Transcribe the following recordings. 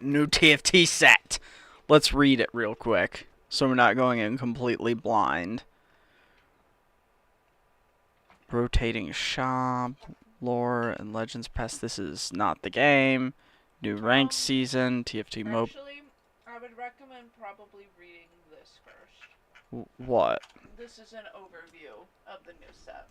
new TFT set. Let's read it real quick, so we're not going in completely blind. Rotating shop, lore, and legends pass. This is not the game. New rank season, TFT mobile. Actually, I would recommend probably reading this first. What? This is an overview of the new set.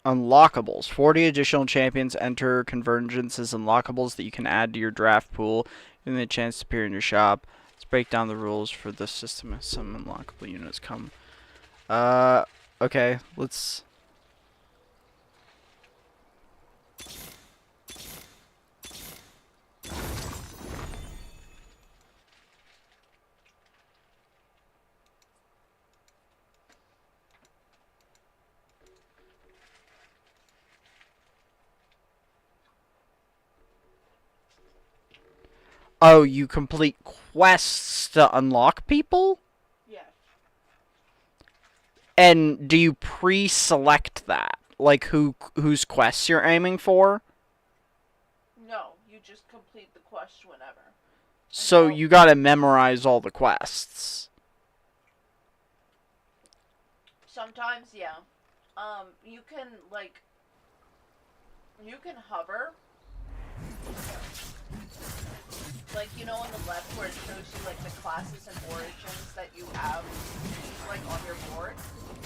Unlockables. 40 additional champions enter convergence as unlockables that you can add to your draft pool, giving the chance to appear in your shop. Let's break down the rules for this system as some unlockable units come. Okay, let's... Oh, you complete quests to unlock people? Yes. And do you pre-select that? Like whose quests you're aiming for? No, you just complete the quest whenever. So you gotta memorize all the quests. Sometimes, yeah. You can, like, you can hover. Like, you know on the left where it shows you, like, the classes and origins that you have, like, on your board?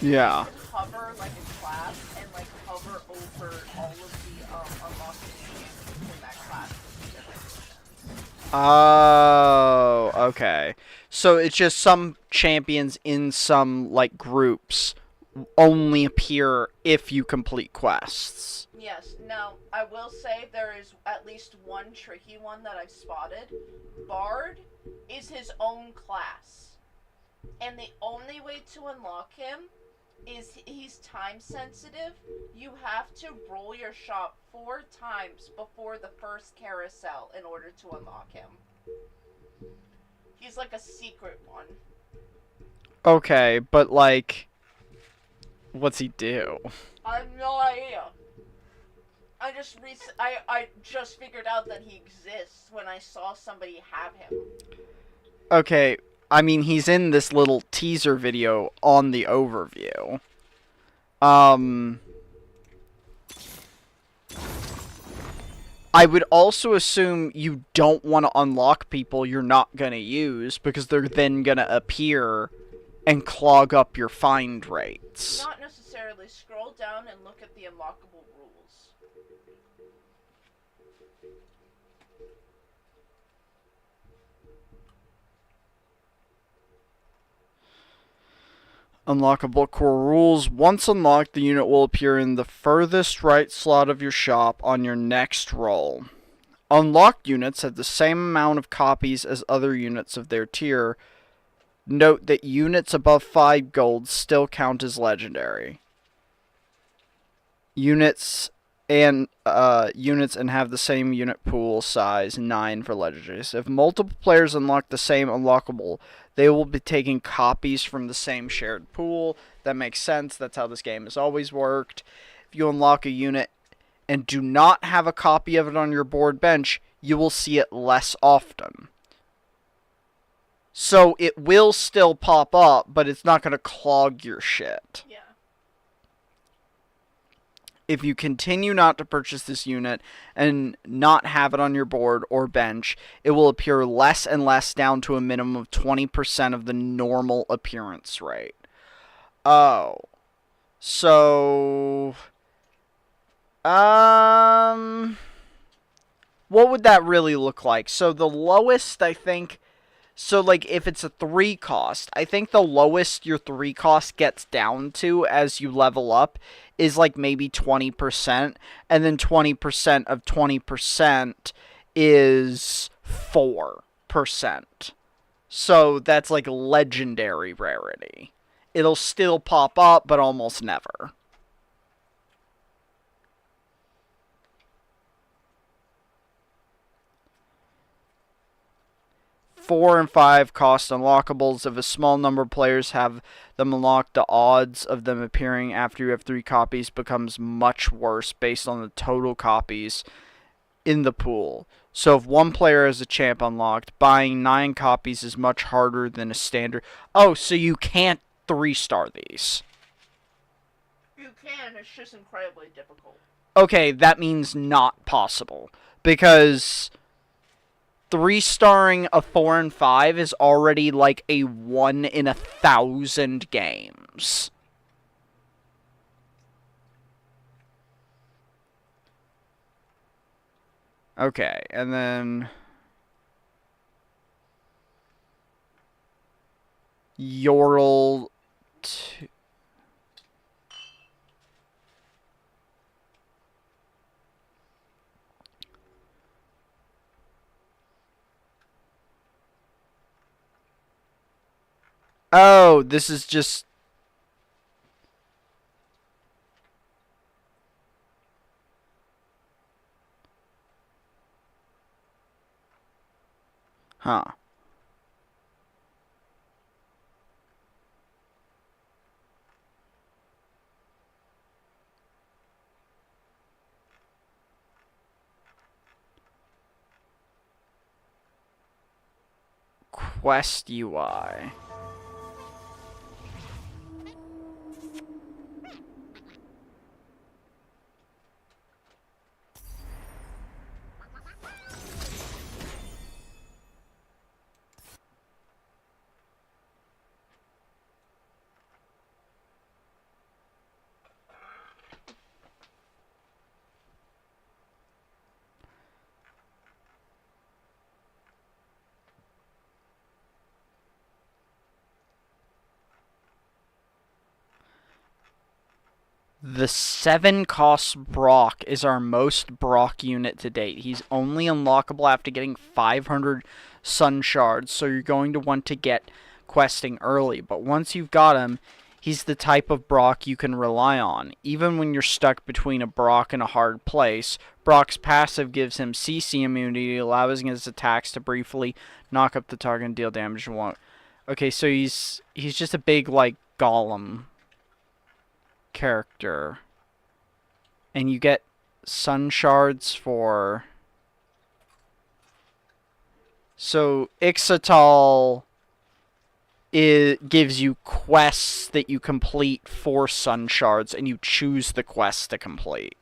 Yeah. You can hover, like, a class and, like, hover over all of the, unlocking champions in that class. Oh, okay. So it's just some champions in some, like, groups only appear if you complete quests. Yes. Now, I will say there is at least one tricky one that I've spotted. Bard is his own class. And the only way to unlock him is he's time sensitive. You have to roll your shop 4 times before the first carousel in order to unlock him. He's like a secret one. Okay, but, like, what's he do? I have no idea. I just figured out that he exists when I saw somebody have him. Okay, I mean, he's in this little teaser video on the overview. I would also assume you don't want to unlock people you're not going to use, because they're then going to appear and clog up your find rates. Not necessarily. Scroll down and look at the unlockable rules. Unlockable core rules. Once unlocked, the unit will appear in the furthest right slot of your shop on your next roll. Unlocked units have the same amount of copies as other units of their tier. Note that units above 5 gold still count as legendary. Units and have the same unit pool size, 9 for legendaries. If multiple players unlock the same unlockable, they will be taking copies from the same shared pool. That makes sense. That's how this game has always worked. If you unlock a unit and do not have a copy of it on your board bench, you will see it less often. So it will still pop up, but it's not going to clog your shit. Yeah. If you continue not to purchase this unit and not have it on your board or bench, it will appear less and less down to a minimum of 20% of the normal appearance rate. Oh. So... what would that really look like? So the lowest, I think... So, like, if it's a 3 cost, I think the lowest your 3 cost gets down to as you level up is, like, maybe 20%. And then 20% of 20% is 4%. So, that's, like, legendary rarity. It'll still pop up, but almost never. 4 and 5 cost unlockables. If a small number of players have them unlocked, the odds of them appearing after you have 3 copies becomes much worse based on the total copies in the pool. So if one player has a champ unlocked, buying 9 copies is much harder than a standard. Oh, so you can't 3-star these. You can, it's just incredibly difficult. Okay, that means not possible. Because 3-starring a 4 and 5 is already like a 1 in 1,000 games. Okay, and then Yorl. Oh, this is just. Huh. Quest UI. The 7 cost Brock is our most Brock unit to date. He's only unlockable after getting 500 Sun Shards, so you're going to want to get questing early. But once you've got him, he's the type of Brock you can rely on. Even when you're stuck between a Brock and a hard place, Brock's passive gives him CC immunity, allowing his attacks to briefly knock up the target and deal damage you want. Okay, so he's just a big, like, golem character, and you get sun shards for. So Ixatal gives you quests that you complete for sun shards, and you choose the quest to complete.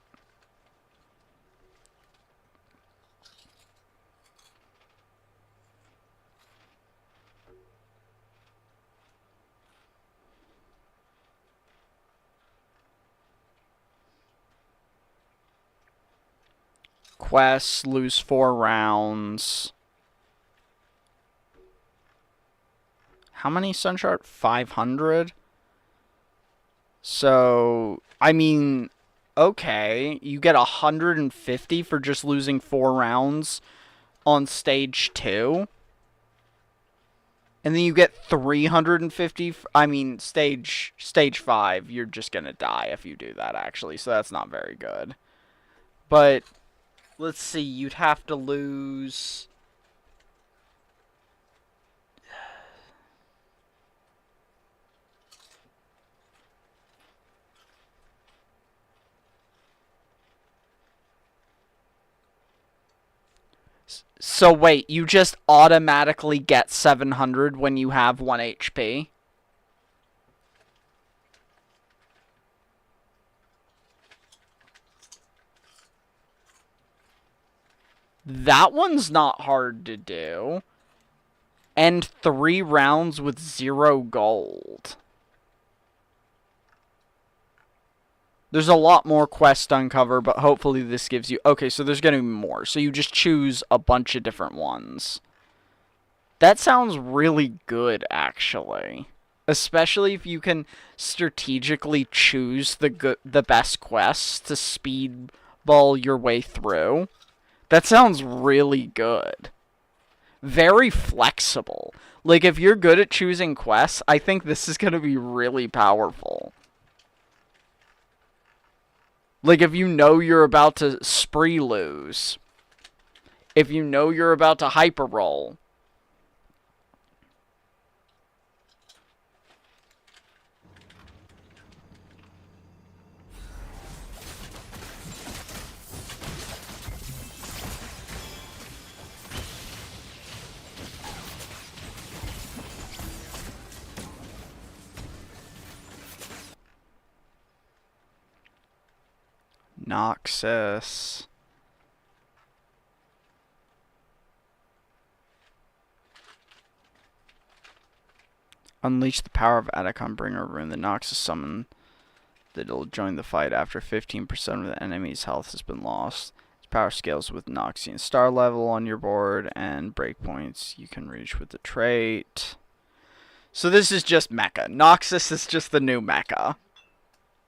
Quests, lose 4 rounds. How many sun shard? 500? So, I mean, okay. You get 150 for just losing 4 rounds on stage 2. And then you get 350. I mean, stage 5, you're just gonna die if you do that, actually. So that's not very good. But let's see, you'd have to lose. So wait, you just automatically get 700 when you have 1 HP? That one's not hard to do. And 3 rounds with 0 gold. There's a lot more quests to uncover, but hopefully this gives you. Okay, so there's gonna be more. So you just choose a bunch of different ones. That sounds really good, actually. Especially if you can strategically choose the best quests to speedball your way through. That sounds really good. Very flexible. Like, if you're good at choosing quests, I think this is going to be really powerful. Like, if you know you're about to spree lose. If you know you're about to hyper roll. Noxus. Unleash the power of Atacon Bringer Rune. The Noxus summon that'll join the fight after 15% of the enemy's health has been lost. Its power scales with Noxian star level on your board and breakpoints you can reach with the trait. So this is just mecha. Noxus is just the new mecha.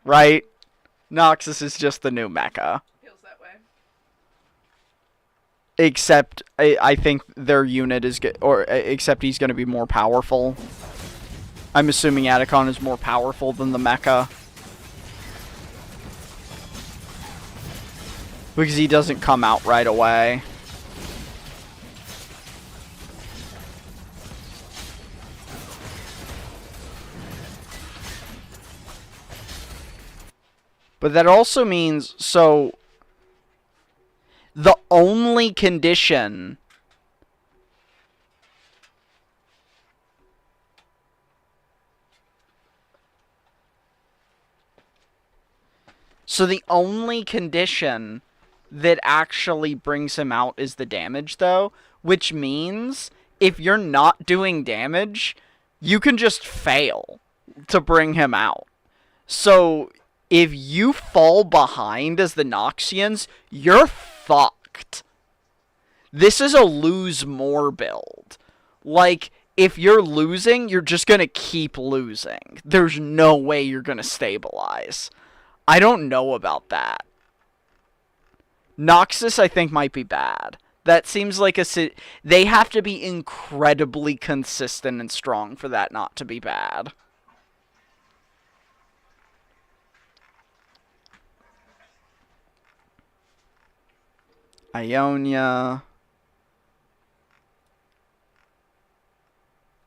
Right? Noxus is just the new mecha. Feels that way. Except, I think their unit is except he's going to be more powerful. I'm assuming Atacon is more powerful than the mecha. Because he doesn't come out right away. But that also means, so the only condition that actually brings him out is the damage, though, which means if you're not doing damage, you can just fail to bring him out. So if you fall behind as the Noxians, you're fucked. This is a lose more build. Like, if you're losing, you're just gonna keep losing. There's no way you're gonna stabilize. I don't know about that. Noxus, I think, might be bad. That seems like they have to be incredibly consistent and strong for that not to be bad. Ionia.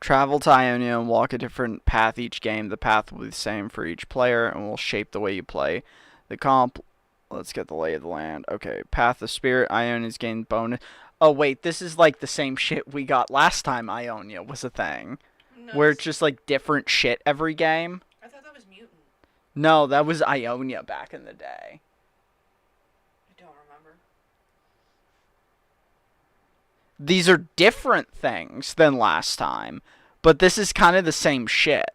Travel to Ionia and walk a different path each game. The path will be the same for each player and will shape the way you play. The comp... Let's get the lay of the land. Okay, Path of Spirit. Ionia's gained bonus. Oh, wait, this is like the same shit we got last time Ionia was a thing. No, where it's just like different shit every game. I thought that was Mutant. No, that was Ionia back in the day. I don't remember. These are different things than last time, but this is kind of the same shit.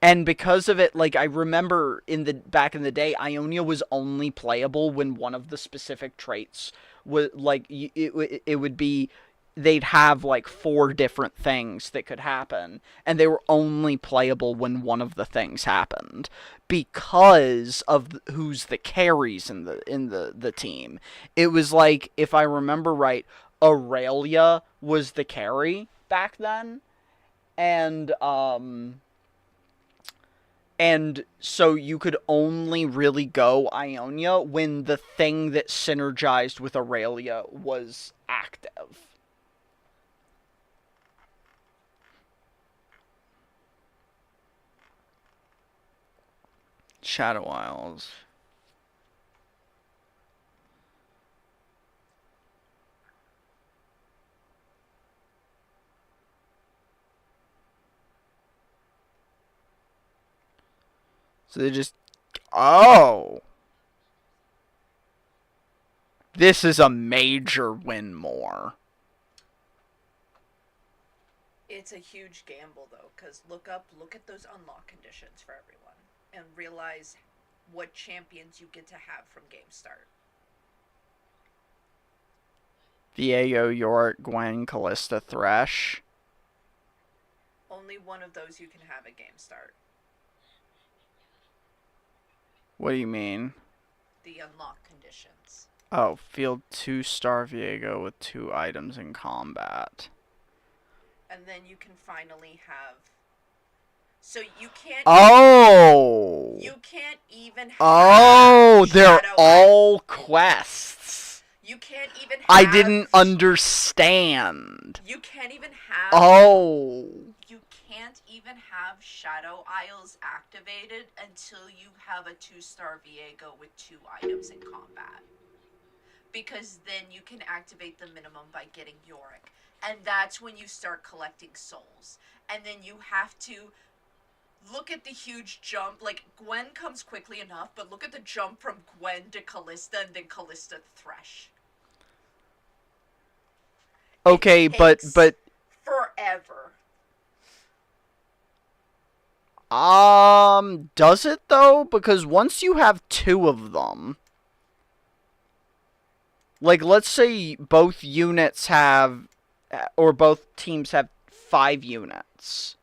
And because of it, like, I remember back in the day, Ionia was only playable when one of the specific traits was, like, it would be, they'd have, like, 4 different things that could happen, and they were only playable when one of the things happened, because of who's the carries in the team. It was like, if I remember right, Aurelia was the carry back then, and so you could only really go Ionia when the thing that synergized with Aurelia was active. Shadow Isles. So they just... Oh! This is a major win more. It's a huge gamble, though, because look at those unlock conditions for everyone, and realize what champions you get to have from game start. Viego, Yorick, Gwen, Callista, Thresh. Only one of those you can have at game start. What do you mean? The unlock conditions. Oh, field 2-star Viego with 2 items in combat. And then you can finally have... So you can't... Oh! You can't even have... Oh, they're all quests. You can't even have... I didn't understand. You can't even have... Oh. You can't even have Shadow Isles activated until you have a 2-star Viego with 2 items in combat. Because then you can activate the minimum by getting Yorick. And that's when you start collecting souls. And then you have to look at the huge jump. Like, Gwen comes quickly enough, but look at the jump from Gwen to Callista and then Callista to Thresh. It Okay, takes forever. does it though? Because once you have two of them, like let's say both units have, or both teams have 5 units,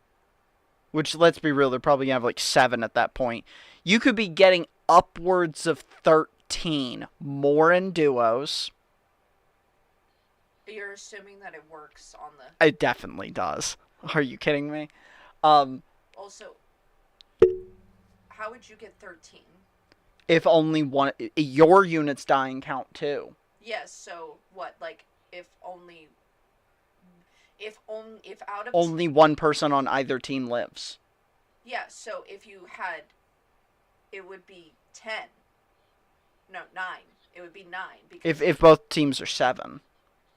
which let's be real, they're probably gonna have like 7 at that point. You could be getting upwards of 13 more in duos. You're assuming that it works on the. It definitely does. Are you kidding me? Um, Also, how would you get 13? if only one, your units dying count too. Yes, so what? Like, if only. If out of. Only one person on either team lives. Yeah, so if you had. It would be 10. No, 9. It would be 9. Because If both teams are 7.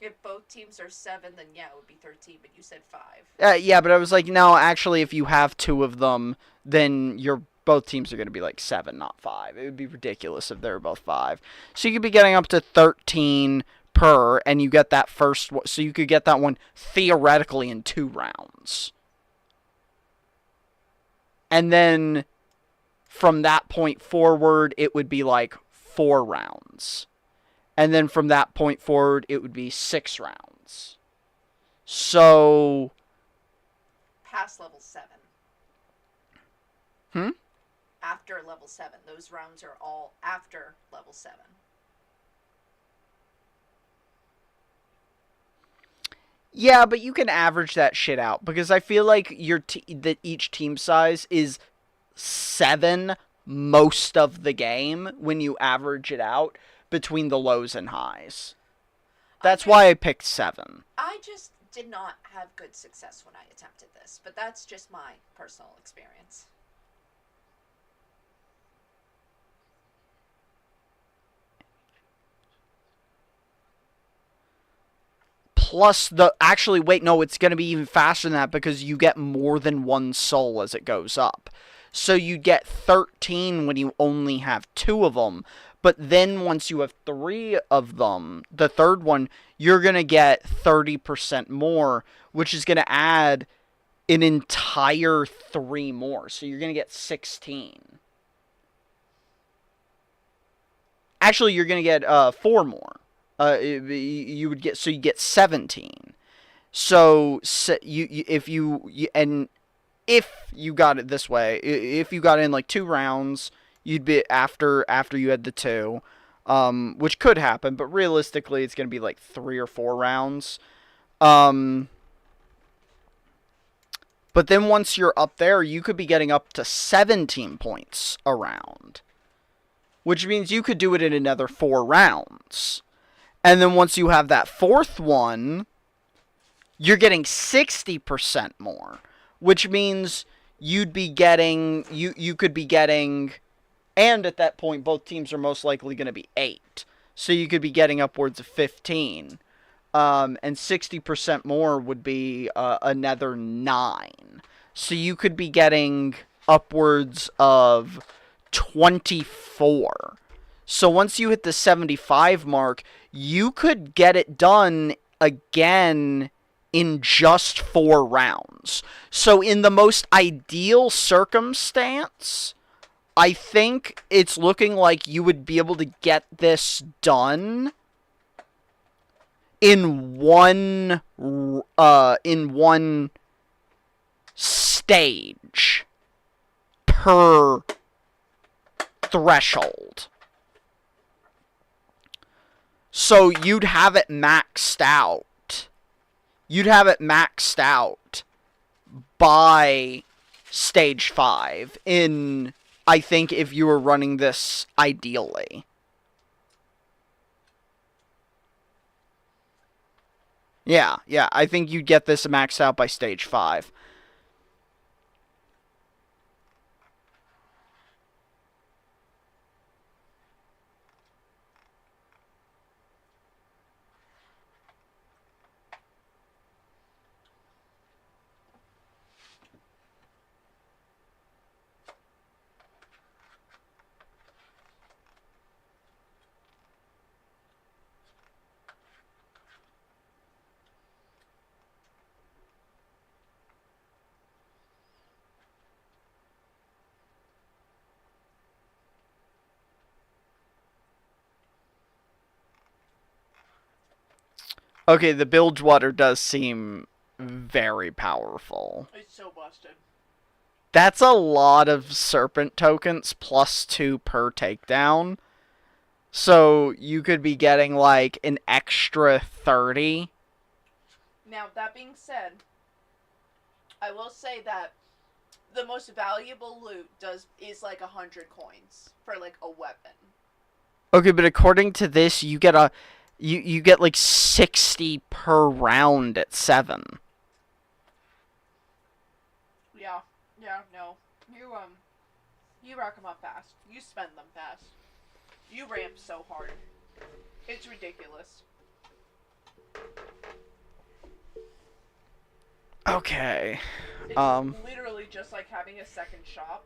if both teams are 7, then yeah, it would be 13, but you said 5. Yeah, but I was like, no, actually, if you have 2 of them, then both teams are going to be like 7, not 5. It would be ridiculous if they were both 5. So you could be getting up to 13 per, and you get that first one. So you could get that one theoretically in 2 rounds. And then from that point forward, it would be like 4 rounds. And then from that point forward, it would be 6 rounds. So. Past level 7. Hmm? After level 7. Those rounds are all after level 7. Yeah, but you can average that shit out because I feel like that each team size is 7 most of the game when you average it out between the lows and highs. That's why I picked 7. I just did not have good success when I attempted this, but that's just my personal experience. Plus wait, no, it's going to be even faster than that because you get more than 1 soul as it goes up. So you get 13 when you only have 2 of them. But then once you have 3 of them, the third one, you're going to get 30% more, which is going to add an entire 3 more. So you're going to get 16. Actually, you're going to get 4 more. You would get, so you get 17. So if you got it this way, if you got in like 2 rounds, you'd be after you had the 2, which could happen, but realistically, it's gonna be like 3 or 4 rounds. But then once you're up there, you could be getting up to 17 points a round, which means you could do it in another 4 rounds. And then once you have that 4th one, you're getting 60% more, which means you'd be getting, you could be getting, and at that point, both teams are most likely going to be 8. So you could be getting upwards of 15. And 60% more would be another 9. So you could be getting upwards of 24. So once you hit the 75 mark, you could get it done again in just 4 rounds. So in the most ideal circumstance, I think it's looking like you would be able to get this done in one stage per threshold. So you'd have it maxed out. You'd have it maxed out by stage 5 in, I think, if you were running this ideally. Yeah, I think you'd get this maxed out by stage 5. Okay, the bilge water does seem very powerful. It's so busted. That's a lot of serpent tokens plus 2 per takedown. So you could be getting like an extra 30. Now, that being said, I will say that the most valuable loot is like 100 coins for like a weapon. Okay, but according to this, you get you get like 60 per round at 7. Yeah, yeah, no. You rack them up fast. You spend them fast. You ramp so hard. It's ridiculous. Okay. It's literally just like having a second shop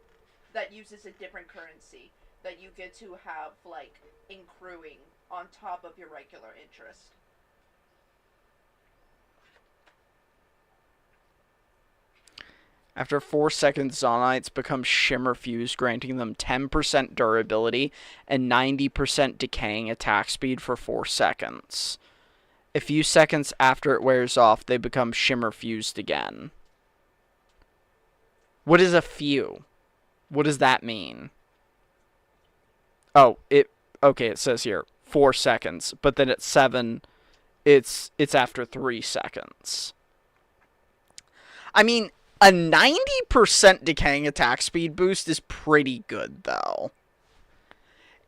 that uses a different currency that you get to have like accruing on top of your regular interest. After 4 seconds, Zonites become Shimmer Fused, granting them 10% durability and 90% decaying attack speed for 4 seconds. A few seconds after it wears off, they become Shimmer Fused again. What is a few? What does that mean? Oh, okay, it says here 4 seconds, but then at 7, it's after 3 seconds. I mean, a 90% decaying attack speed boost is pretty good, though.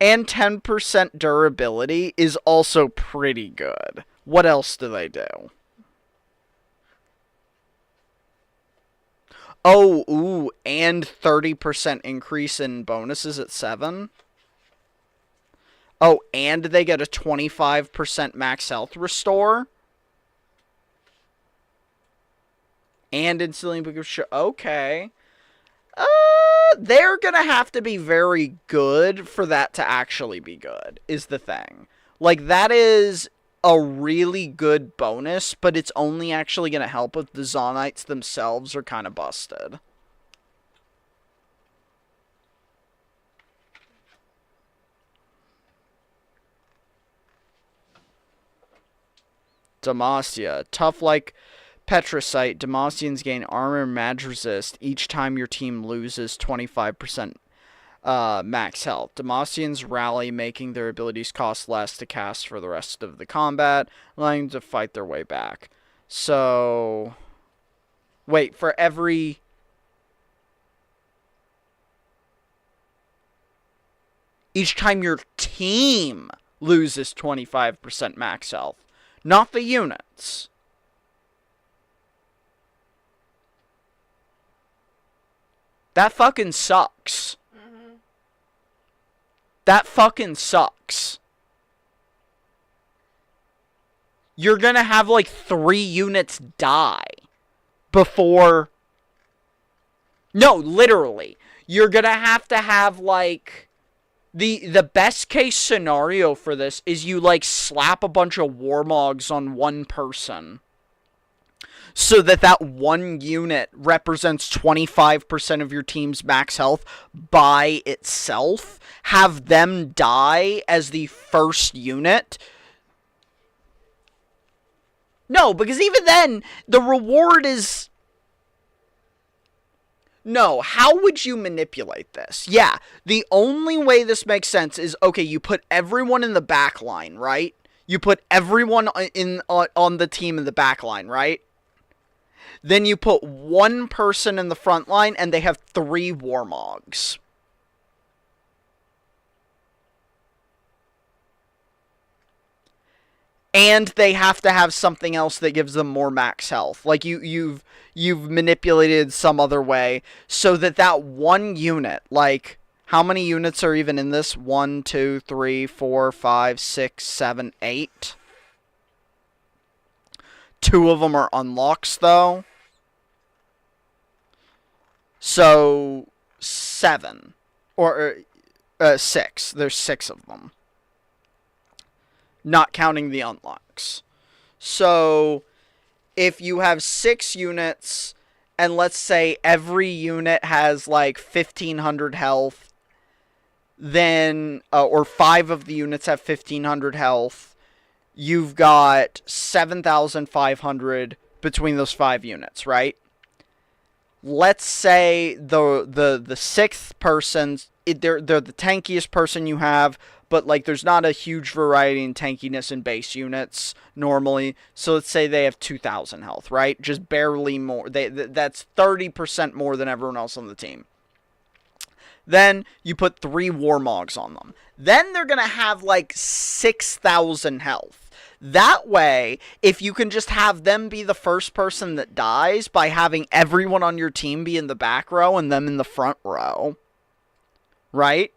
And 10% durability is also pretty good. What else do they do? Oh, ooh, and 30% increase in bonuses at 7. Oh, and they get a 25% max health restore. And instantly become okay. They're gonna have to be very good for that to actually be good, is the thing. Like, that is a really good bonus, but it's only actually gonna help if the Zonites themselves are kind of busted. Demacia. Tough like Petricite, Demacians gain armor and mag resist each time your team loses 25% max health. Demacians rally, making their abilities cost less to cast for the rest of the combat, allowing them to fight their way back. So, wait, for every... Each time your team loses 25% max health, not the units. That fucking sucks. Mm-hmm. That fucking sucks. You're gonna have like 3 units die before... No, literally. You're gonna have like... The best case scenario for this is you like slap a bunch of warmogs on one person, so that one unit represents 25% of your team's max health by itself. Have them die as the first unit. No, because even then, the reward is... No, how would you manipulate this? Yeah, the only way this makes sense is, okay, you put everyone in the back line, right? You put everyone on the team in the back line, right? Then you put one person in the front line, and they have 3 warmogs. And they have to have something else that gives them more max health. Like, you've manipulated some other way so that one unit, like, how many units are even in this? 1, 2, 3, 4, 5, 6, 7, 8. 2 of them are unlocks, though. So, 7. Or 6. There's 6 of them. Not counting the unlocks. So, if you have 6 units, and let's say every unit has like 1,500 health, then, or 5 of the units have 1,500 health, you've got 7,500 between those 5 units, right? Let's say the sixth person, they're the tankiest person you have, but like there's not a huge variety in tankiness in base units normally. So let's say they have 2,000 health, right? Just barely more. That's 30% more than everyone else on the team. Then you put 3 Warmogs on them. Then they're going to have like 6,000 health. That way, if you can just have them be the first person that dies by having everyone on your team be in the back row and them in the front row, right?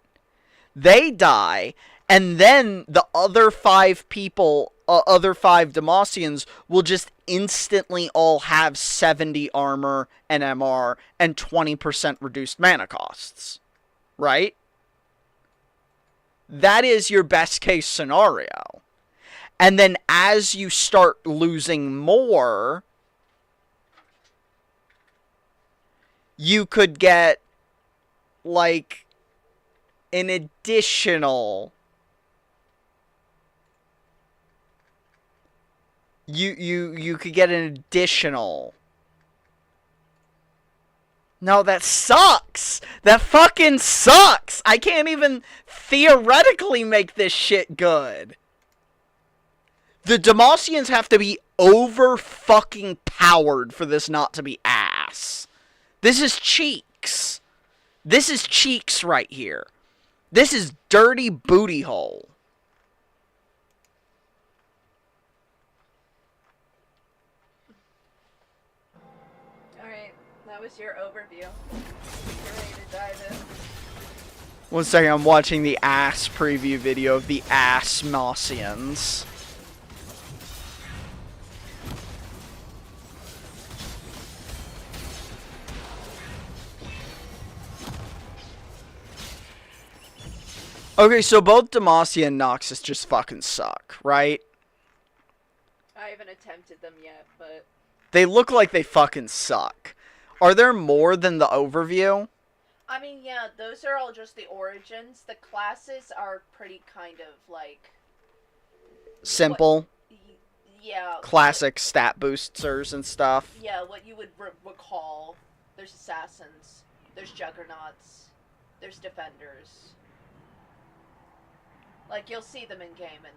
They die, and then the other 5 people, other 5 Demacians will just instantly all have 70 armor and MR and 20% reduced mana costs. Right? That is your best case scenario. And then as you start losing more, you could get like an additional you could get an additional. No, that sucks. That fucking sucks. I can't even theoretically make this shit good. The Demacians have to be over fucking powered for this not to be ass. This is cheeks. This is cheeks right here. This is dirty booty hole. Alright, that was your overview. You're ready to dive in. One second, I'm watching the ass preview video of the ass Mossians. Okay, so both Demacia and Noxus just fucking suck, right? I haven't attempted them yet, but... They look like they fucking suck. Are there more than the overview? I mean, yeah, those are all just the origins. The classes are pretty kind of, like... Simple. Yeah. Classic stat boosters and stuff. Yeah, what you would recall. There's assassins. There's juggernauts. There's defenders. Like, you'll see them in game, and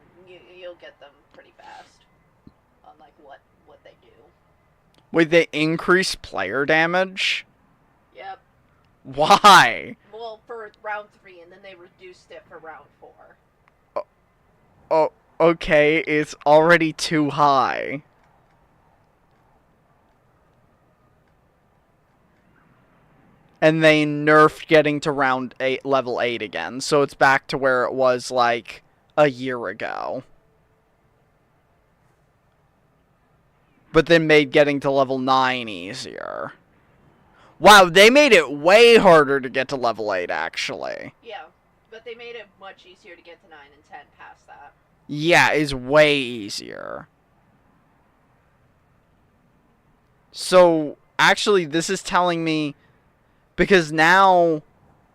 you'll get them pretty fast on, like, what they do. Wait, they increase player damage? Yep. Why? Well, for round 3, and then they reduced it for round 4. Oh, okay, it's already too high. And they nerfed getting to round 8, level 8 again, so it's back to where it was, like, a year ago. But then made getting to level 9 easier. Wow, they made it way harder to get to level 8, actually. Yeah, but they made it much easier to get to 9 and 10 past that. Yeah, it's way easier. So, actually, this is telling me... Because now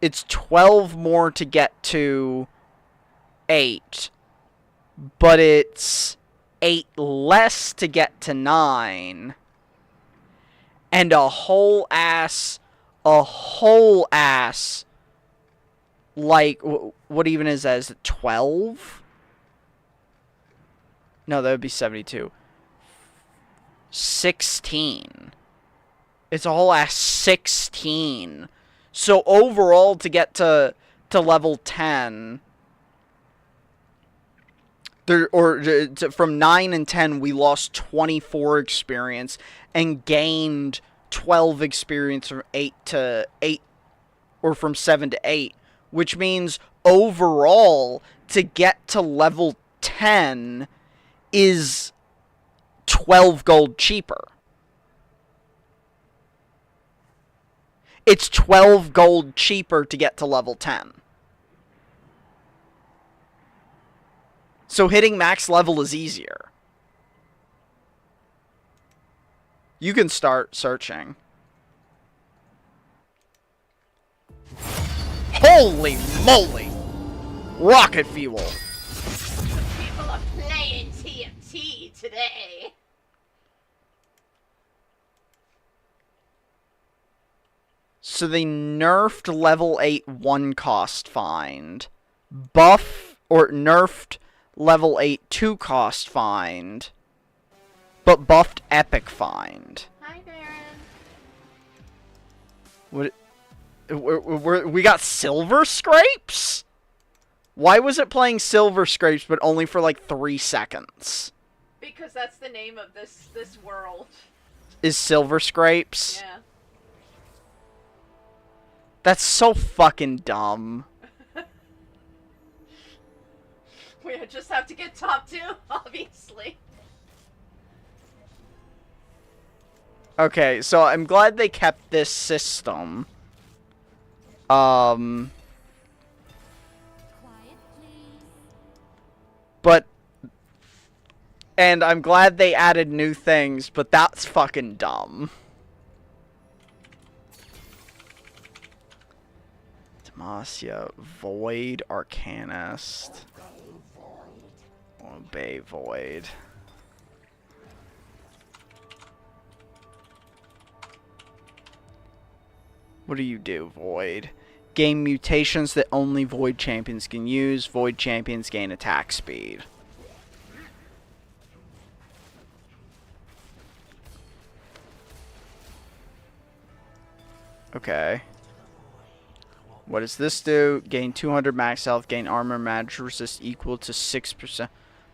it's 12 more to get to 8. But it's 8 less to get to 9. And a whole ass, like, what even is that? Is it 12? No, that would be 72. 16. It's a whole ass 16. So overall, to get to level 10, from 9 and 10, we lost 24 experience and gained 12 experience from 8 to 8, or from 7 to 8, which means overall, to get to level 10 is 12 gold cheaper. It's 12 gold cheaper to get to level 10. So hitting max level is easier. You can start searching. Holy moly! Rocket fuel! People are playing TF today. So they nerfed level 8 1 cost find. Buff or nerfed level 8 2 cost find. But buffed epic find. Hi, Baron. We got silver scrapes? Why was it playing silver scrapes but only for like 3 seconds? Because that's the name of this world. Is silver scrapes? Yeah. That's so fucking dumb. We just have to get top 2, obviously. Okay, so I'm glad they kept this system. But and I'm glad they added new things, but that's fucking dumb. Demacia, Void, Arcanist. Obey Void. What do you do, Void? Gain mutations that only Void champions can use. Void champions gain attack speed. Okay. What does this do? Gain 200 max health. Gain armor match resist equal to 6%.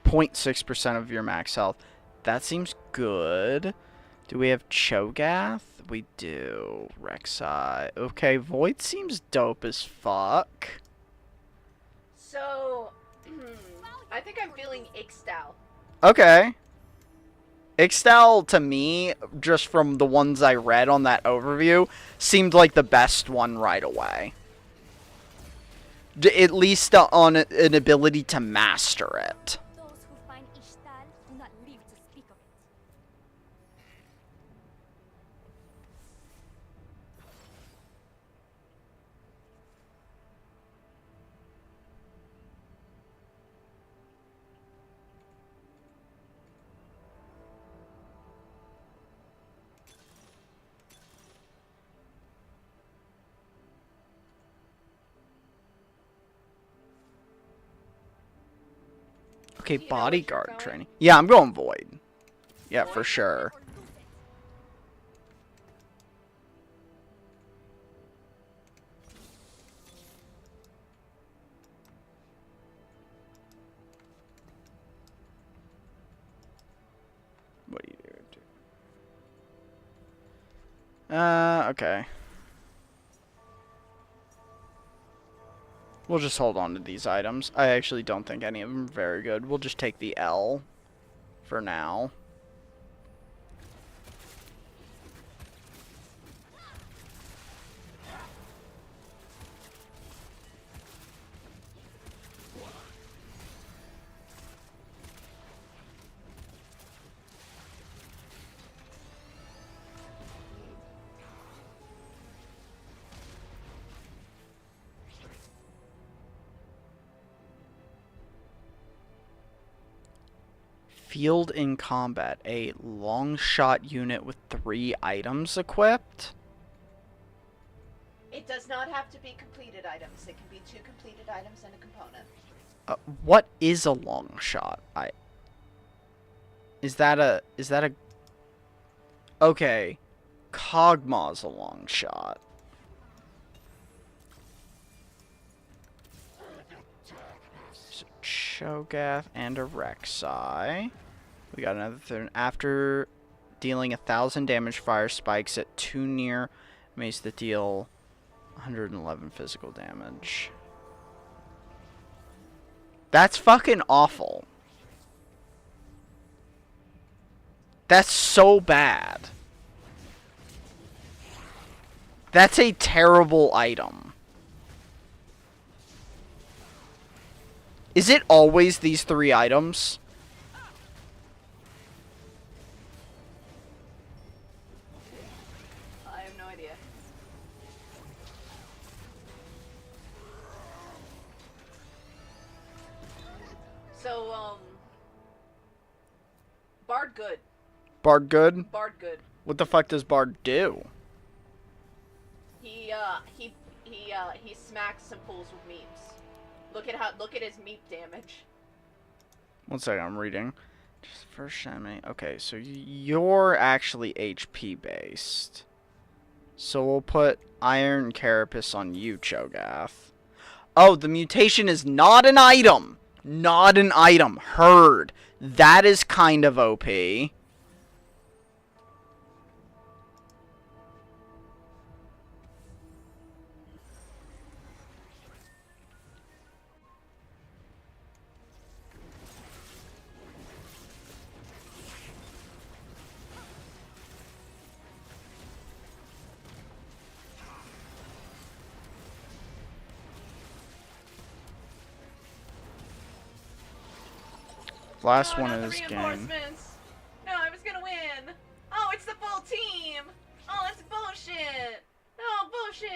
0.6% of your max health. That seems good. Do we have Cho'Gath? We do. Rek'Sai. Okay, Void seems dope as fuck. So, I think I'm feeling Ixtal. Okay. Ixtal, to me, just from the ones I read on that overview, seemed like the best one right away. At least on an ability to master it. Those who find Ishtal do not live to speak of it. Okay, Do you know bodyguard what you're training. Yeah, I'm going Void. Yeah, for sure. Or lose it. What do you do? Okay. We'll just hold on to these items. I actually don't think any of them are very good. We'll just take the L for now. Field in combat. A long shot unit with 3 items equipped. It does not have to be completed items. It can be 2 completed items and a component. What is a long shot? Is that a Okay. Kog'Maw's a long shot. So Cho'Gath and a Rek'Sai. We got another thing. After dealing 1,000 damage, fire spikes at 2 near mace that deal 111 physical damage. That's fucking awful. That's so bad. That's a terrible item. Is it always these 3 items? I have no idea. So, good. Bard good? Bard good. What the fuck does Bard do? He smacks and pulls with meeps. Look at his meep damage. One second, I'm reading. Just first enemy. Okay, so you're actually HP based. So we'll put Iron Carapace on you, Cho'Gath. Oh, the mutation is not an item. Not an item. Heard. That is kind of OP. Last one not is the game. reinforcements. No, I was gonna win. Oh, it's the full team. Oh, that's bullshit. Oh, bullshit.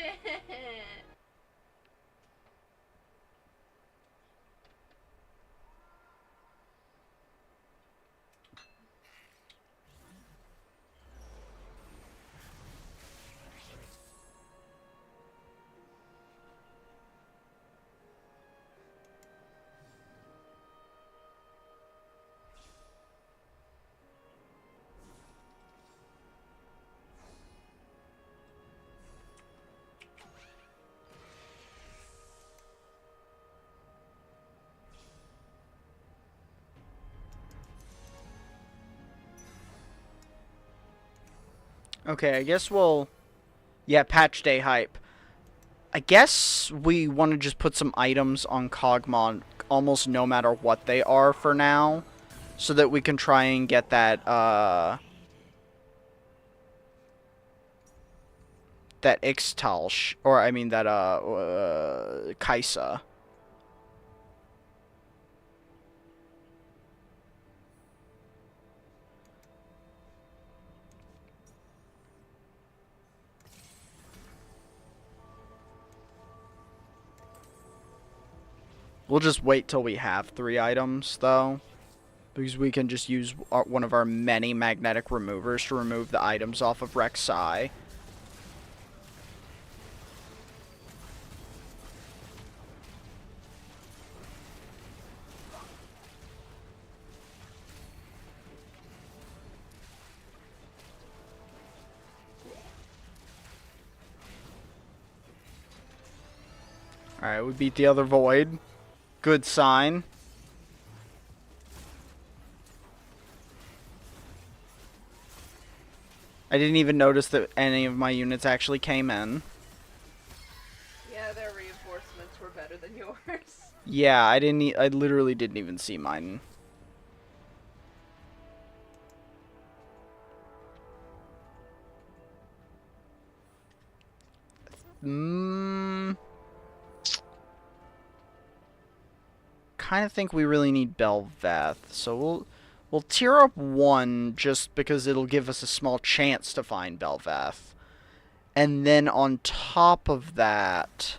Okay, I guess we'll... Yeah, patch day hype. I guess we want to just put some items on Kog'Maw almost no matter what they are for now. So that we can try and get that, that Ixtal, or I mean that, Kaisa. We'll just wait till we have 3 items, though. Because we can just use one of our many magnetic removers to remove the items off of Rek'Sai. Alright, we beat the other Void. Good sign. I didn't even notice that any of my units actually came in. Yeah, their reinforcements were better than yours. Yeah, I literally didn't even see mine. Kind of think we really need Bel'Veth, so we'll tier up 1 just because it'll give us a small chance to find Bel'Veth. And then on top of that,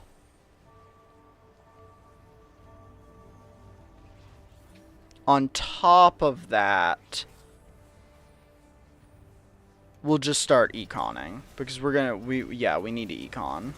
we'll just start econing because we need to econ.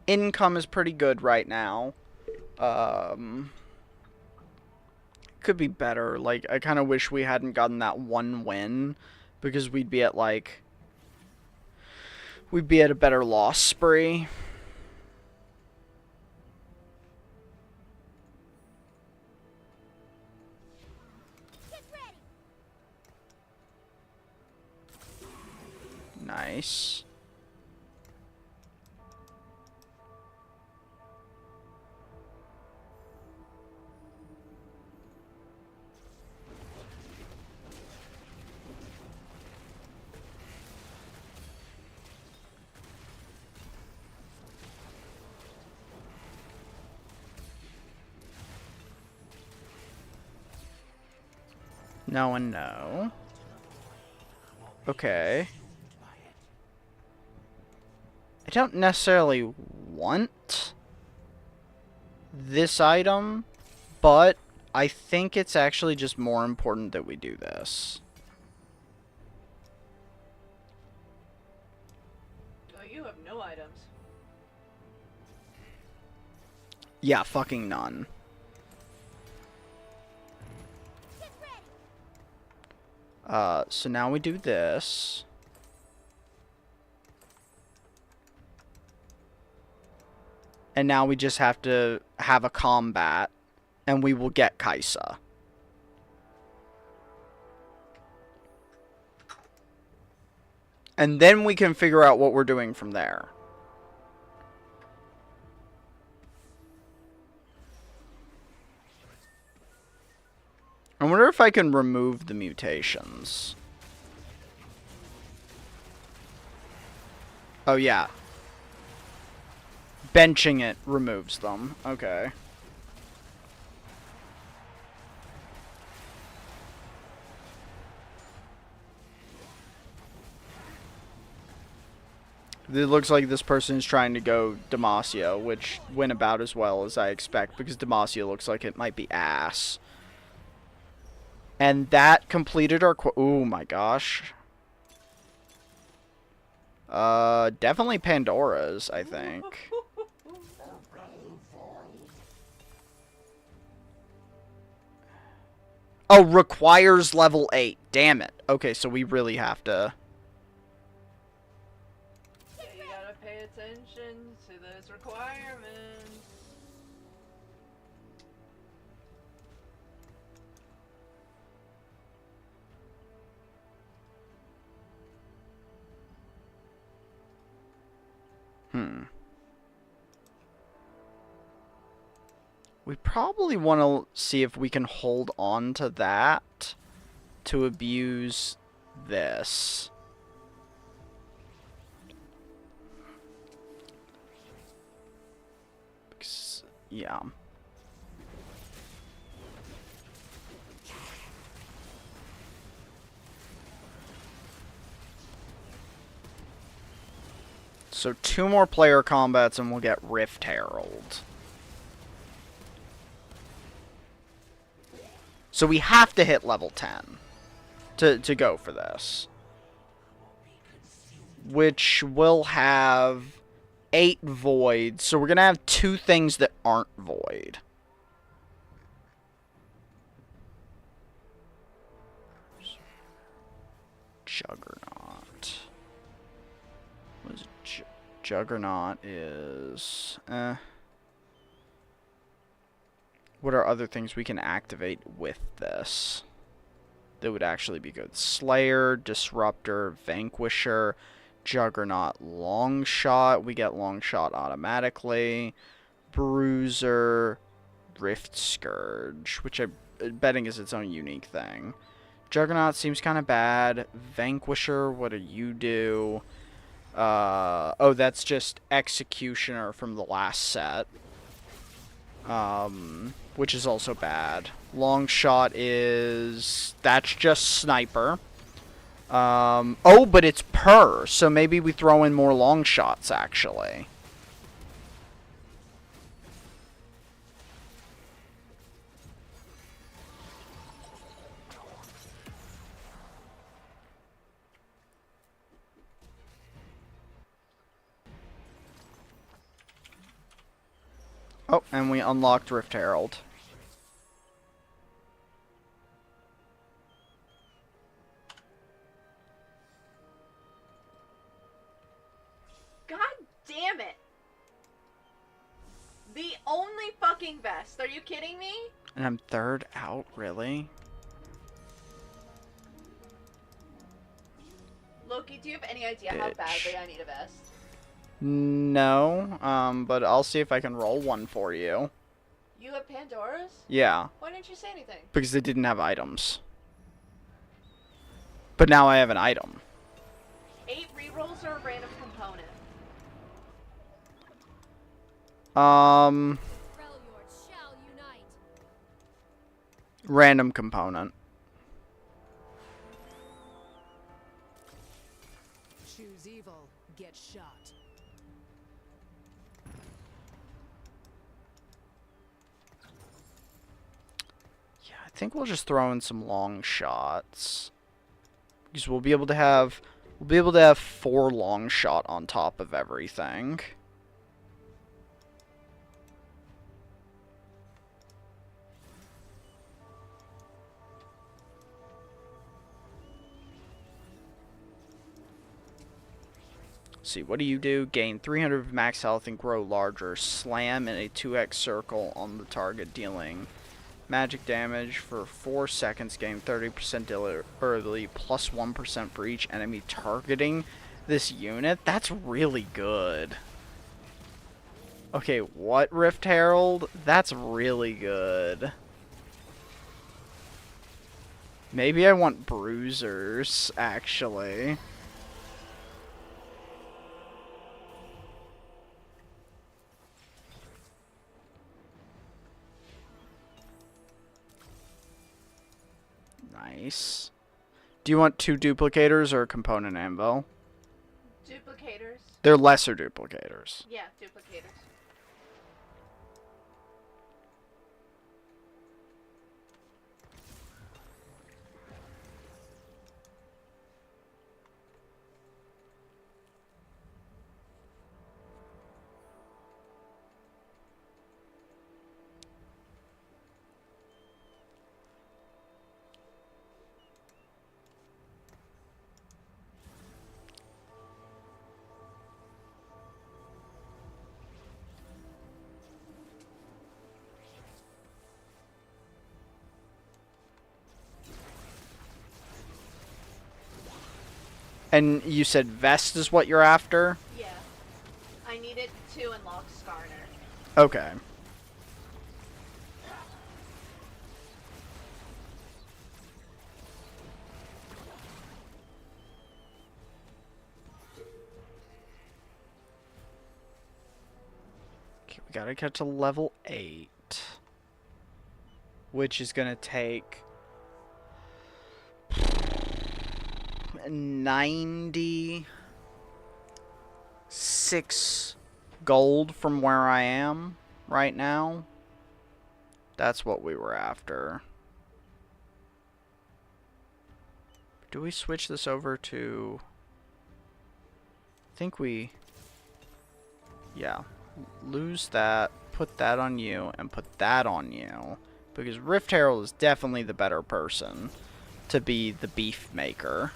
Income is pretty good right now. Could be better. Like, I kind of wish we hadn't gotten that 1 win because we'd be at a better loss spree. Get ready. Nice. No and no. Okay. I don't necessarily want this item, but I think it's actually just more important that we do this. Oh, you have no items. Yeah, fucking none. Get ready. So now we do this. And now we just have to have a combat, and we will get Kaisa. And then we can figure out what we're doing from there. I wonder if I can remove the mutations. Oh, yeah. Benching it removes them. Okay. It looks like this person is trying to go Demacia, which went about as well as I expect, because Demacia looks like it might be ass. And that completed our oh my gosh. Definitely Pandora's, I think. Oh, requires level 8. Damn it. Okay, so we really have to... Yeah, you gotta pay attention to those requirements. We probably want to see if we can hold on to that to abuse this. Because, yeah. So 2 more player combats and we'll get Rift Herald. So we have to hit level 10 to go for this. Which will have 8 voids. So we're going to have 2 things that aren't void. Juggernaut. What is Juggernaut is... What are other things we can activate with this that would actually be good? Slayer, Disruptor, Vanquisher, Juggernaut, Longshot. We get Longshot automatically. Bruiser, Rift Scourge, which I'm betting is its own unique thing. Juggernaut seems kind of bad. Vanquisher, what do you do? Oh, that's just Executioner from the last set. Which is also bad. Longshot is... That's just Sniper. Oh, but it's Per, so maybe we throw in more long shots, actually. Oh, and we unlocked Rift Herald. God damn it! The only fucking vest. Are you kidding me? And I'm 3rd out, really? Loki, do you have any idea how badly I need a vest? No, but I'll see if I can roll one for you. You have Pandora's? Yeah, Why didn't you say anything? because they didn't have items. But now I have an item. 8 rerolls or a random component? Freljords shall unite. Random component. think we'll just throw in some long shots. Because we'll be able to have 4 long shot on top of everything. See, what do? Gain 300 of max health and grow larger. Slam in a 2x circle on the target, dealing magic damage for 4 seconds. Gain 30% durability plus 1% for each enemy targeting this unit. That's really good. Okay, what, Rift Herald? That's really good. Maybe I want bruisers, actually. Nice. Do you want 2 duplicators or a component anvil? Duplicators. They're lesser duplicators. Yeah, duplicators. And you said vest is what you're after? Yeah. I need it to unlock Skarner. Okay. Okay, we gotta get to level 8. Which is gonna take 96 gold from where I am right now. That's what we were after. Do we switch this over to... I think we... Yeah. Lose that, put that on you, and put that on you. Because Rift Herald is definitely the better person to be the beef maker.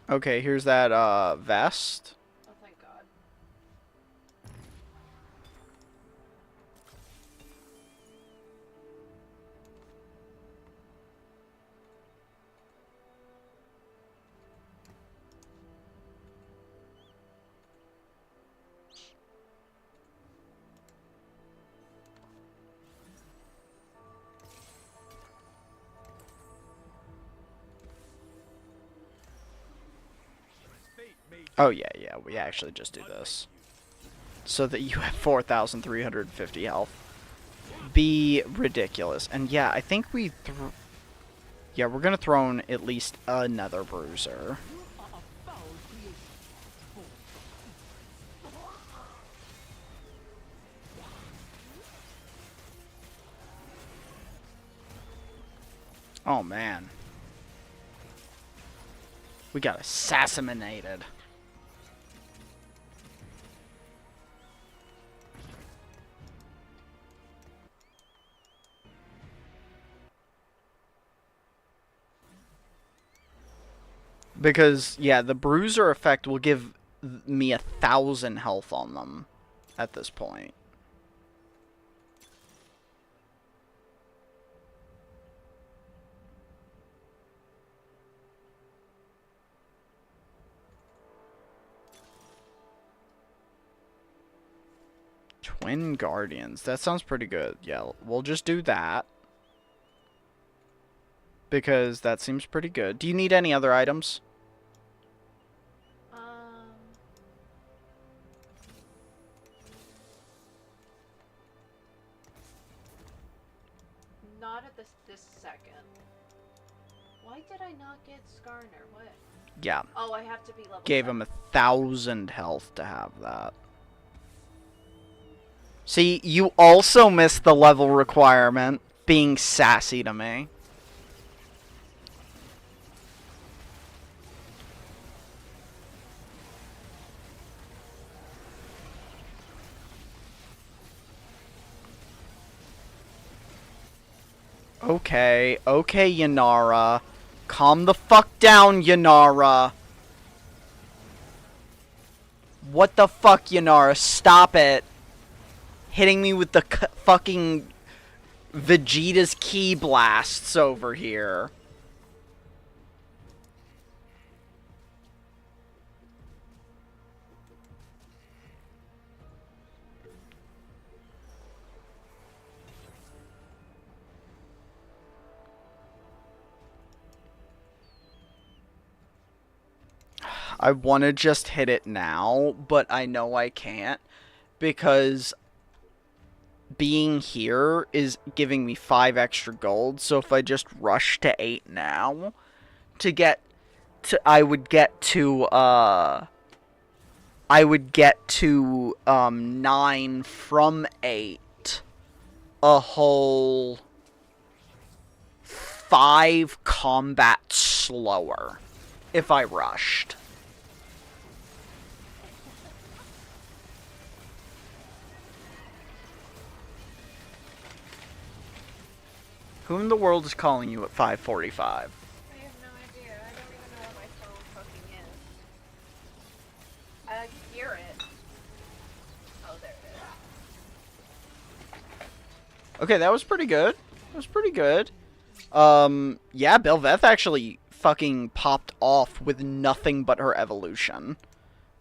Okay, here's that vest. Oh, thank God. Oh, yeah, we actually just do this. So that you have 4,350 health. Be ridiculous. And yeah, I think we... Yeah, we're gonna throw in at least another bruiser. Oh, man. We got assassinated. Because, yeah, the bruiser effect will give me 1,000 health on them at this point. Twin Guardians. That sounds pretty good. Yeah, we'll just do that. Because that seems pretty good. Do you need any other items? not at this second. Why did I not get Skarner? What? Yeah. Oh, I have to be level Gave 7. him 1,000 health to have that. See, you also missed the level requirement, being sassy to me. Okay, okay, Yanara. Calm the fuck down, Yanara. What the fuck, Yanara? Stop it. Hitting me with the fucking Vegeta's ki blasts over here. I want to just hit it now, but I know I can't because being here is giving me 5 extra gold. So if I just rush to 8 now to get to, I would get to 9 from 8, a whole 5 combat slower if I rushed. Who in the world is calling you at 5:45? I have no idea. I don't even know what my phone fucking is. I hear it. Oh, there it is. Okay, that was pretty good. That was pretty good. Yeah, Belveth actually fucking popped off with nothing but her evolution.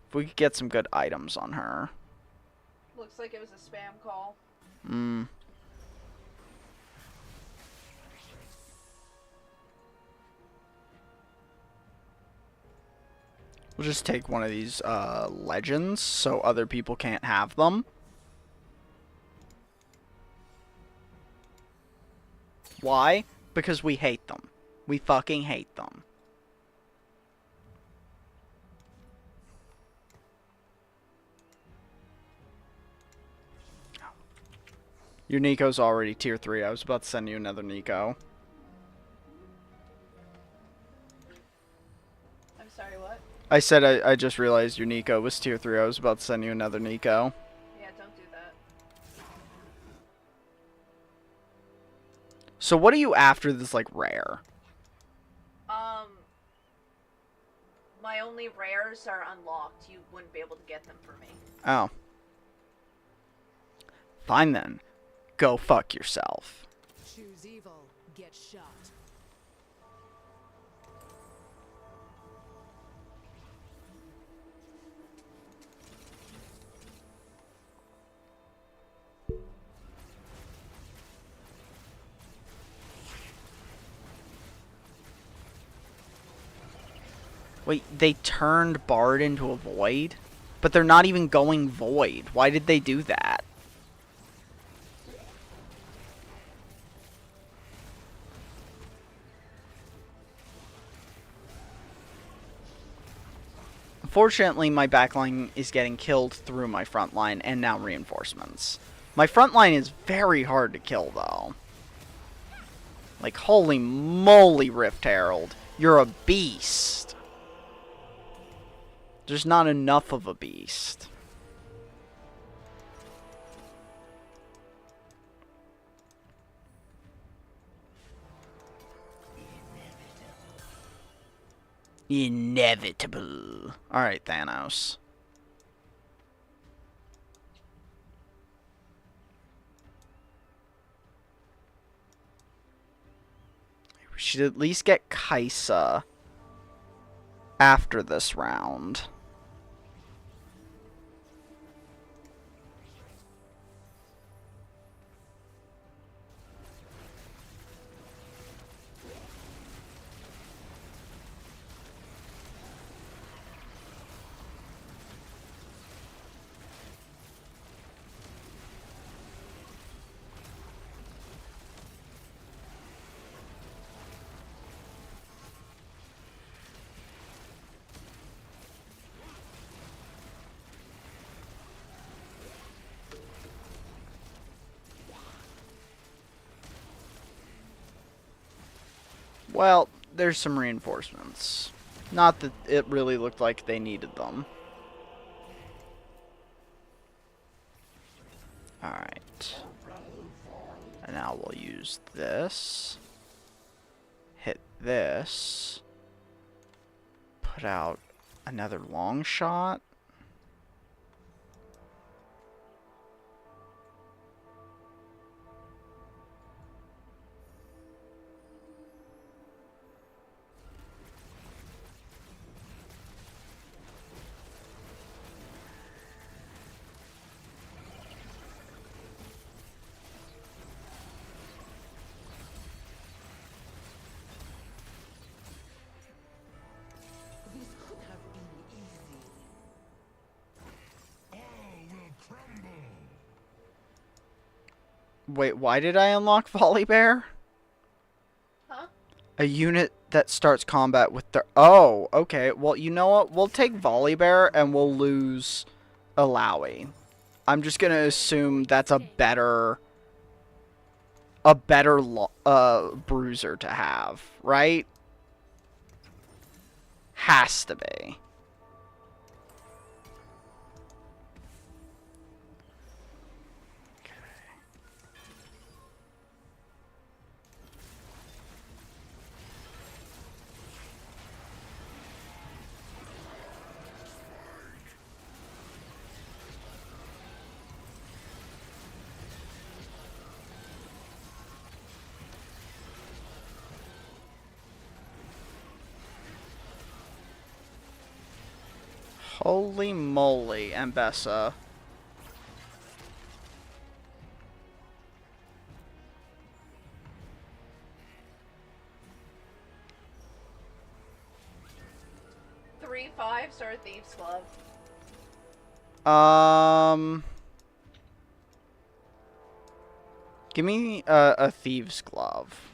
If we could get some good items on her. Looks like it was a spam call. We'll just take one of these legends so other people can't have them. Why? Because we hate them. We fucking hate them. Your Nico's already tier 3. I was about to send you another Nico. I'm sorry, what? I said I just realized your Nico was tier 3. I was about to send you another Nico. Yeah, don't do that. So what are you after this, like, rare? My only rares are unlocked. You wouldn't be able to get them for me. Oh. Fine then. Go fuck yourself. Choose evil, get shot. Wait, they turned Bard into a Void? But they're not even going Void. Why did they do that? Unfortunately, my backline is getting killed through my front line and now reinforcements. My front line is very hard to kill, though. Like, holy moly, Rift Herald. You're a beast. There's not enough of a beast. Inevitable. Alright, Thanos. We should at least get Kaisa after this round. Well, there's some reinforcements. Not that it really looked like they needed them. Alright. And now we'll use this. Hit this. Put out another long shot. This could have been easy. Wait, why did I unlock Volley Bear? Huh? A unit that starts combat with the... Oh, okay. Well, you know what? We'll take Volley Bear and we'll lose Alawi. I'm just going to assume that's a better... bruiser to have, right? Has to be. Holy moly, Ambessa. Three fives or a Thieves Club? Give me a Thieves Glove.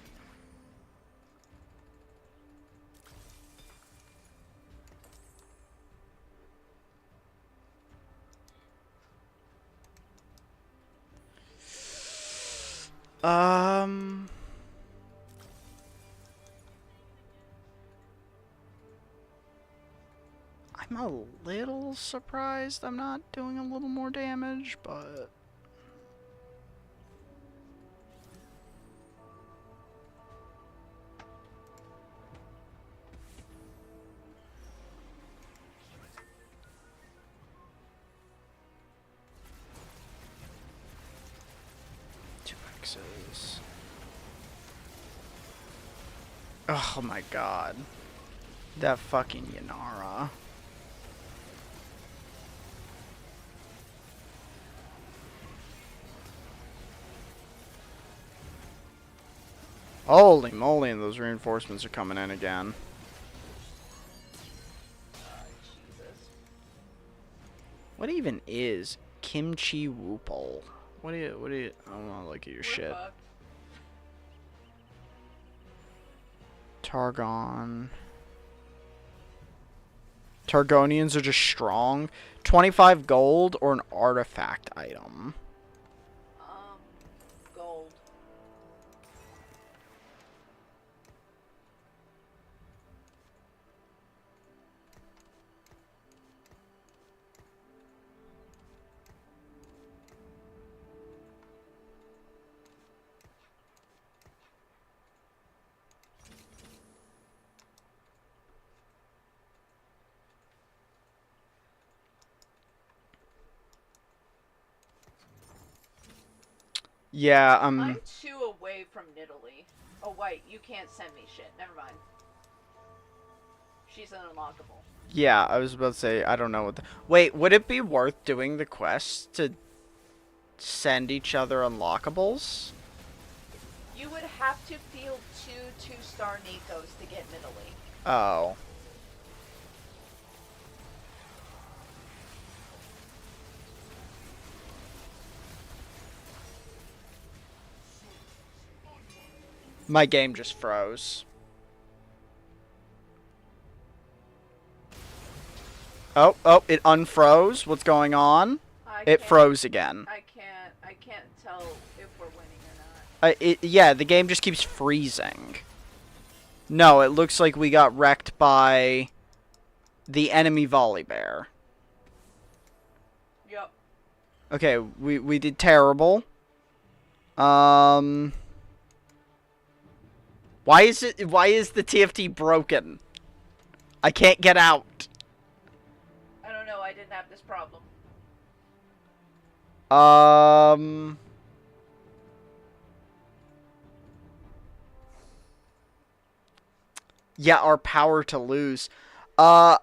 I'm a little surprised I'm not doing a little more damage, but... Two X's. Oh my god. That fucking Yanara. Holy moly, and those reinforcements are coming in again. Jesus. What even is Kimchi Woople? What do you, I don't want to look at your We're shit. fucked. Targon. Targonians are just strong. 25 gold or an artifact item. Gold. Yeah, I'm 2 away from Nidalee. Oh wait, you can't send me shit. Never mind. She's an unlockable. yeah, I was about to say, I don't know what the... Wait, would it be worth doing the quest to send each other unlockables? You would have to field 2 2-star Nikos to get Nidalee. Oh. My game just froze. Oh, it unfroze. What's going on? It froze again. I can't tell if we're winning or not. Yeah, the game just keeps freezing. No, it looks like we got wrecked by the enemy volley bear. Yep. Okay, we did terrible. Why is the TFT broken? I can't get out. I don't know, I didn't have this problem. Yeah, our power to lose. Unless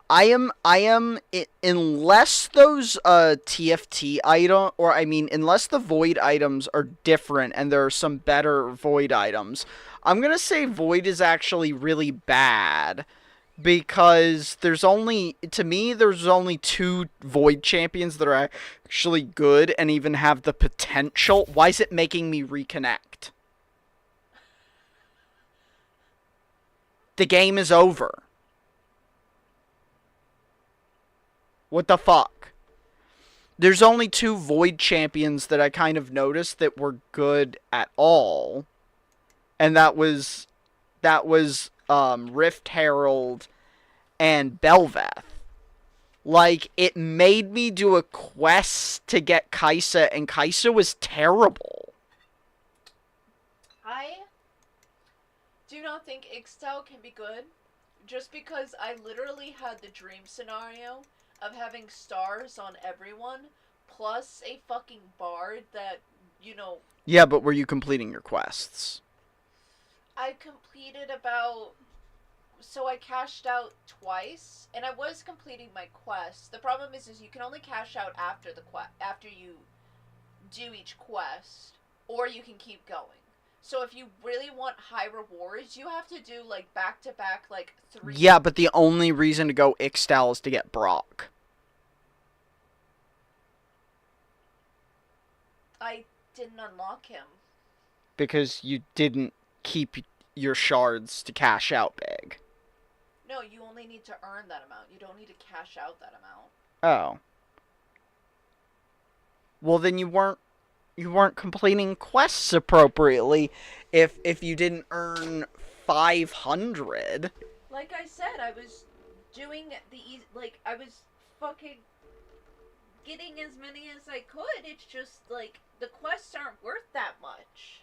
those TFT unless the void items are different and there are some better void items, I'm gonna say void is actually really bad. Because there's only two void champions that are actually good and even have the potential. Why is it making me reconnect? The game is over. What the fuck? There's only two void champions that I kind of noticed that were good at all. And that was Rift Herald and Belveth. Like, it made me do a quest to get Kaisa, and Kaisa was terrible. I do not think Ixtal can be good, just because I literally had the dream scenario of having stars on everyone, plus a fucking bard that, you know... Yeah, but were you completing your quests? I completed about... So I cashed out twice, and I was completing my quest. The problem is you can only cash out after after you do each quest, or you can keep going. So if you really want high rewards, you have to do like back-to-back like 3. Yeah, but the only reason to go Ixtal is to get Brock. I didn't unlock him. Because you didn't keep your shards to cash out big. No, you only need to earn that amount. You don't need to cash out that amount. Oh. Well, then you weren't completing quests appropriately if you didn't earn 500. Like I said, I was doing I was fucking getting as many as I could. It's just like the quests aren't worth that much.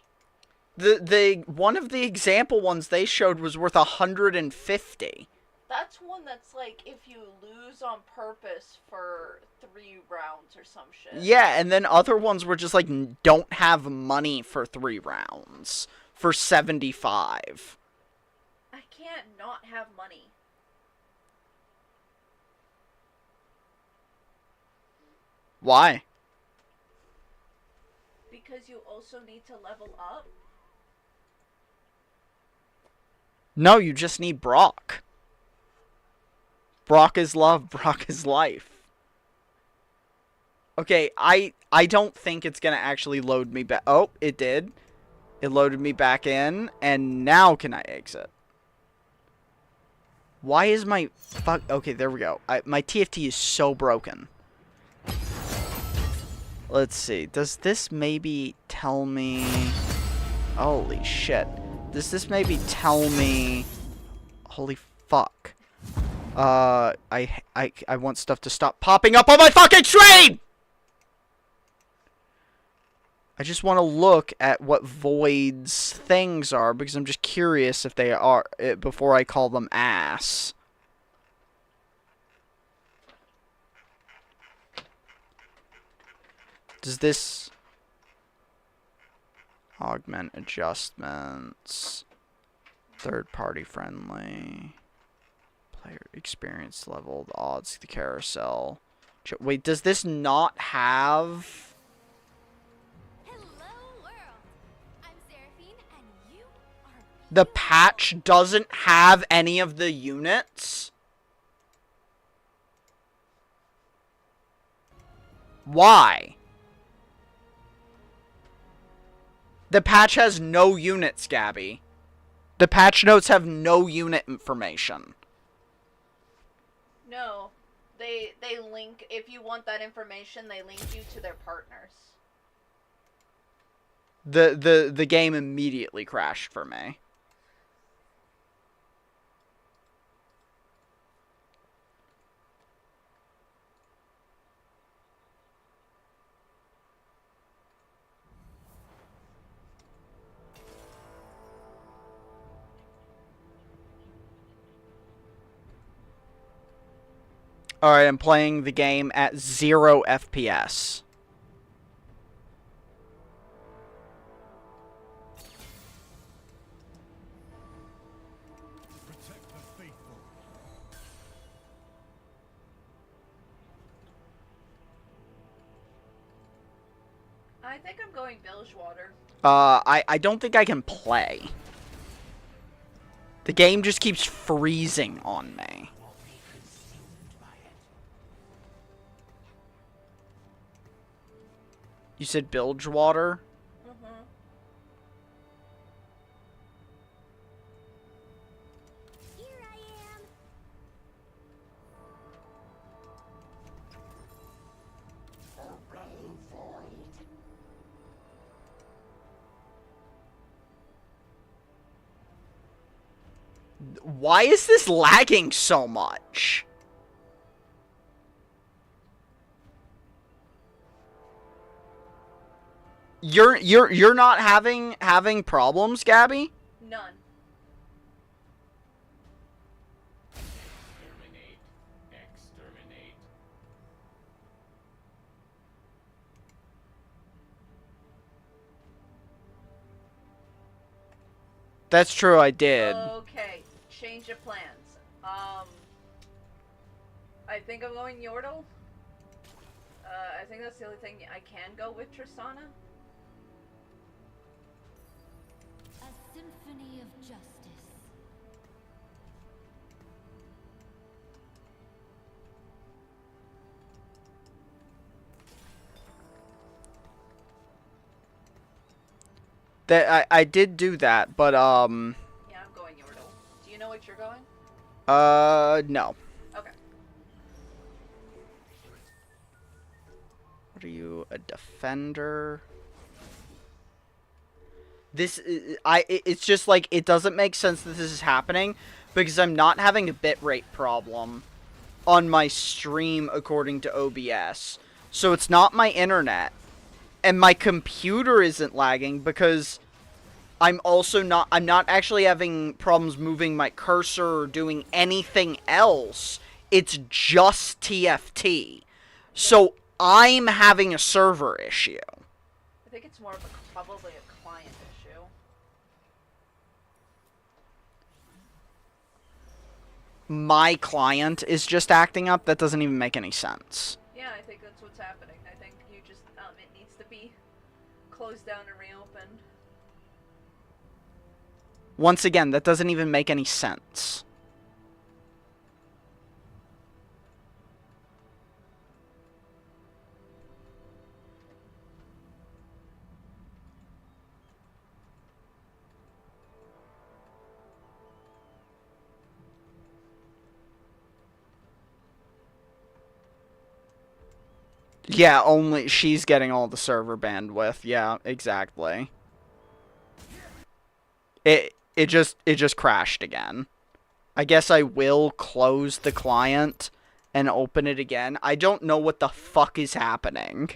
The one of the example ones they showed was worth 150. That's one that's like if you lose on purpose for 3 rounds or some shit. Yeah, and then other ones were just like don't have money for 3 rounds for 75. I can't not have money. Why? Because you also need to level up. No, you just need Brock. Brock is love, Brock is life. Okay, I don't think it's gonna actually load me back. Oh, it did. It loaded me back in, and now can I exit? Why is my fuck? Okay, there we go. My TFT is so broken. Let's see. Does this maybe tell me? Holy shit! Does this maybe tell me? Holy fuck! I want stuff to stop popping up on my fucking screen! I just want to look at what Void's things are, because I'm just curious if they are, before I call them ass. Does this... Augment adjustments... Third party friendly... Player experience level, the odds, the carousel... Wait, does this not have... The patch doesn't have any of the units? Why? The patch has no units, Gabby. The patch notes have no unit information. No. They link, if you want that information, they link you to their partners. The game immediately crashed for me. Alright, I'm playing the game at 0 FPS. Protect the faithful. I think I'm going Bilgewater. I don't think I can play. The game just keeps freezing on me. You said Bilgewater? Mm-hmm. Here I am. Why is this lagging so much? You're not having problems, Gabby? None. Exterminate. Exterminate. That's true, I did. Okay, change of plans. I think I'm going Yordle. I think that's the only thing I can go with Tristana. A symphony of justice. That I did do that, but Yeah, I'm going Yordle. Do you know what you're going? no. Okay. What are you, a defender? It's just like, it doesn't make sense that this is happening because I'm not having a bitrate problem on my stream according to OBS. So it's not my internet. And my computer isn't lagging because I'm not actually having problems moving my cursor or doing anything else. It's just TFT. So I'm having a server issue. I think it's more of a, probably a client issue. My client is just acting up? That doesn't even make any sense. Yeah, I think that's what's happening. I think you just, it needs to be closed down and reopened. Once again, that doesn't even make any sense. Yeah, only she's getting all the server bandwidth. Yeah, exactly. It just crashed again. I guess I will close the client and open it again. I don't know what the fuck is happening.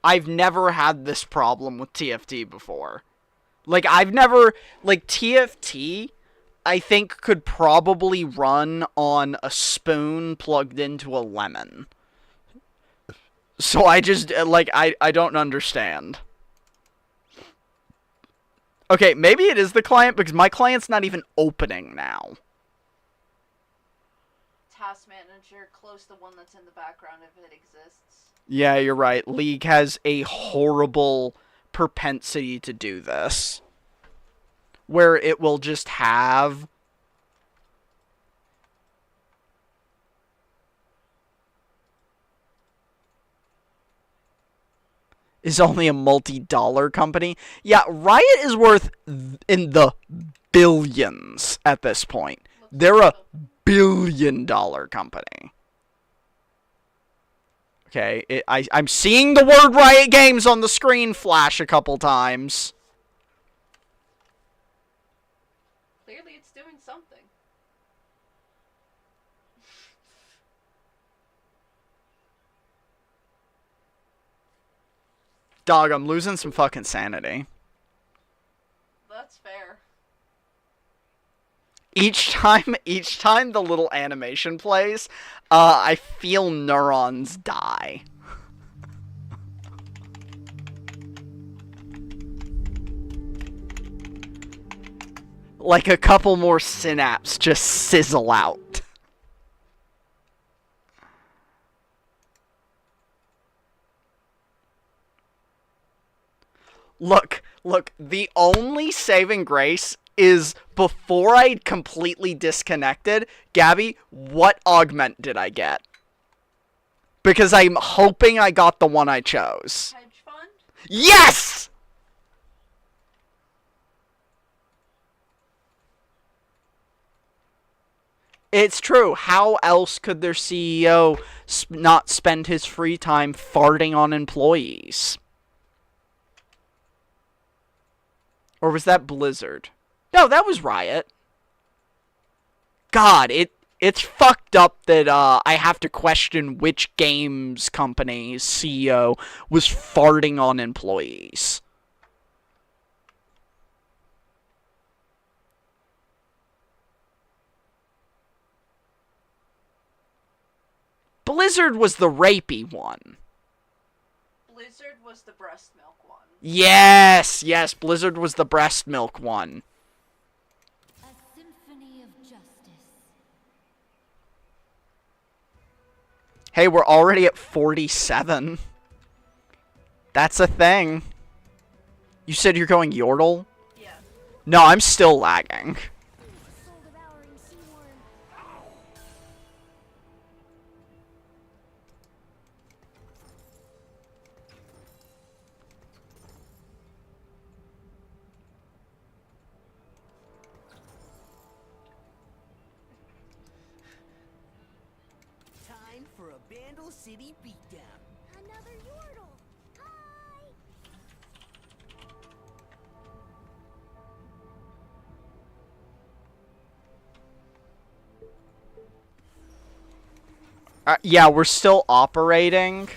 I've never had this problem with TFT before. Like, I've never... Like, TFT, I think, could probably run on a spoon plugged into a lemon. So I just, like, I don't understand. Okay, maybe it is the client, because my client's not even opening now. Task manager, close the one that's in the background if it exists. Yeah, you're right. League has a horrible propensity to do this. Where it will just have... is only a multi-dollar company. Yeah, Riot is worth in the billions at this point. They're a billion-dollar company. Okay, I'm seeing the word Riot Games on the screen flash a couple times. Clearly it's doing something. Dog, I'm losing some fucking sanity. That's fair. Each time the little animation plays, I feel neurons die. Like a couple more synapses just sizzle out. Look, the only saving grace is before I completely disconnected, Gabby, what augment did I get? Because I'm hoping I got the one I chose. Hedge fund? Yes! It's true. How else could their CEO not spend his free time farting on employees? Or was that Blizzard? No, that was Riot. God, it's fucked up that I have to question which games company's CEO was farting on employees. Blizzard was the rapey one. Blizzard was the breast milk one. Yes, Blizzard was the breast milk one. A symphony of justice. Hey, we're already at 47. That's a thing. You said you're going Yordle? Yeah. No, I'm still lagging. Soul devouring sea worm. Time for a Bandle City beatdown. Another Yordle. Hi. Yeah, we're still operating.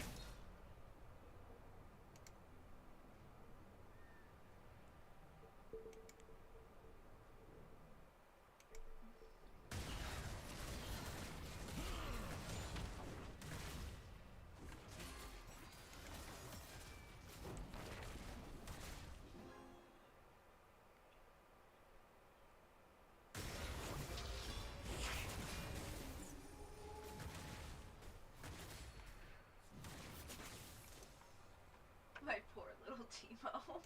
My poor little Timo.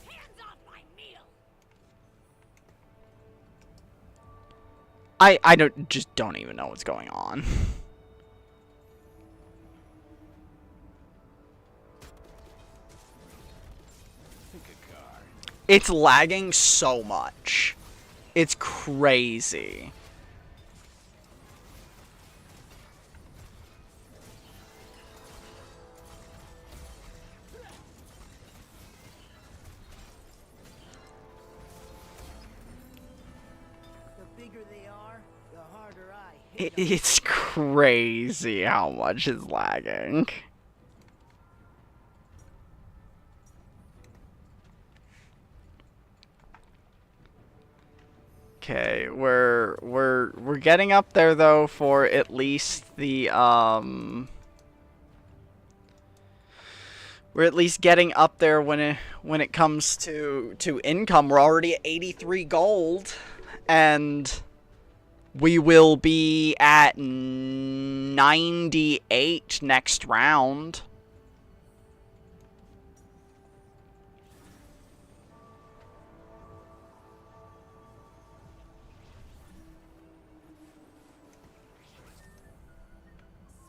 Hands off my meal. I don't even know what's going on. Pick a card. It's lagging so much. It's crazy. The bigger they are, the harder I hit 'em. It's crazy how much is lagging. Okay, we're getting up there though for at least the we're at least getting up there when it comes to income. We're already at 83 gold, and we will be at 98 next round.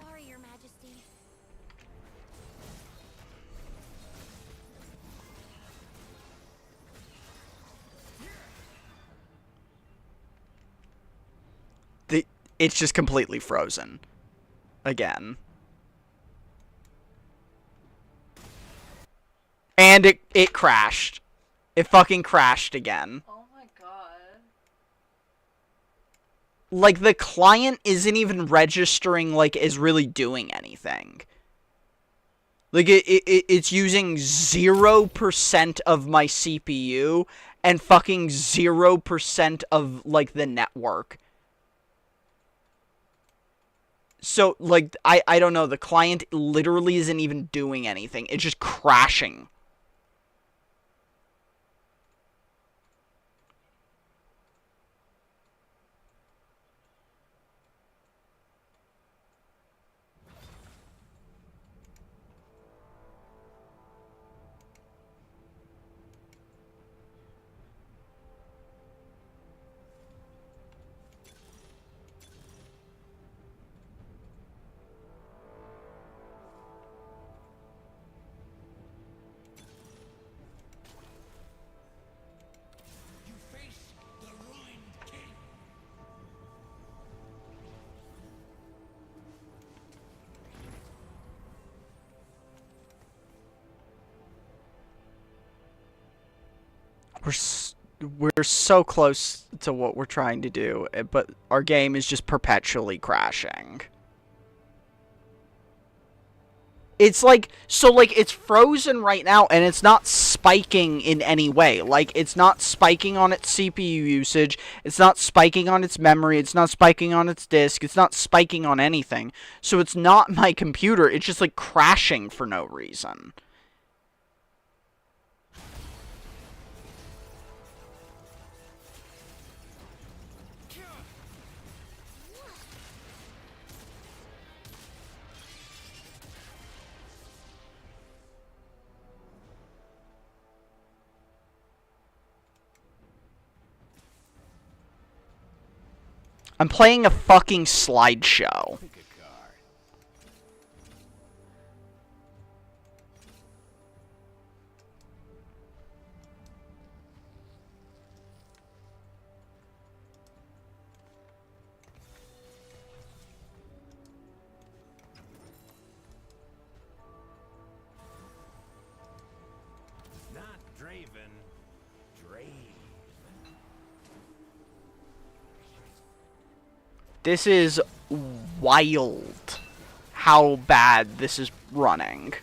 Sorry, Your Majesty. It's just completely frozen again. And it crashed. It fucking crashed again. Oh my god. Like, the client isn't even registering, like, is really doing anything. Like, it's using 0% of my CPU and fucking 0% of, like, the network. So, like, I don't know, the client literally isn't even doing anything. It's just crashing. You face the ruined king. We're so close to what we're trying to do, but our game is just perpetually crashing. It's like, so like it's frozen right now and it's not spiking in any way. Like, it's not spiking on its CPU usage, it's not spiking on its memory, it's not spiking on its disk, it's not spiking on anything. So it's not my computer, it's just like crashing for no reason. I'm playing a fucking slideshow. Pick a card. Not Draven. Drave. This is wild how bad this is running.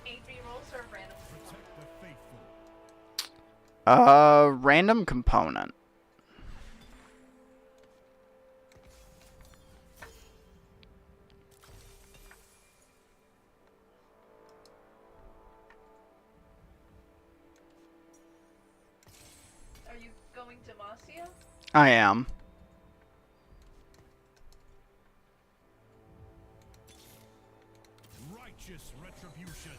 AP rolls or random? Protect the faithful. Random component. Are you going to Marcia? I am. Righteous retribution.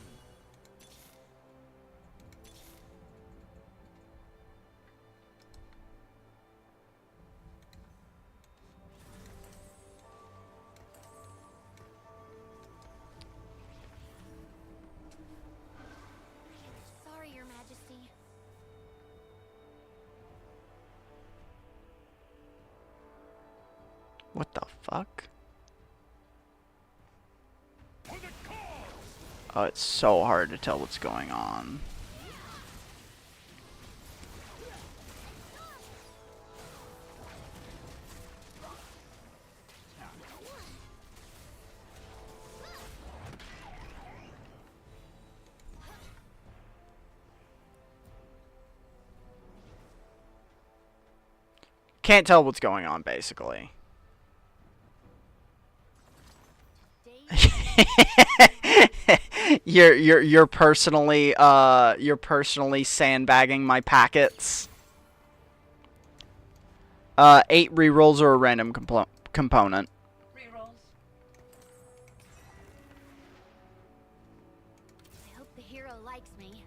Sorry, Your Majesty. What the fuck? For the cause. Oh, it's so hard to tell what's going on. Can't tell what's going on, basically. You're personally sandbagging my packets. 8 rerolls or a random component. Rerolls. I hope the hero likes me.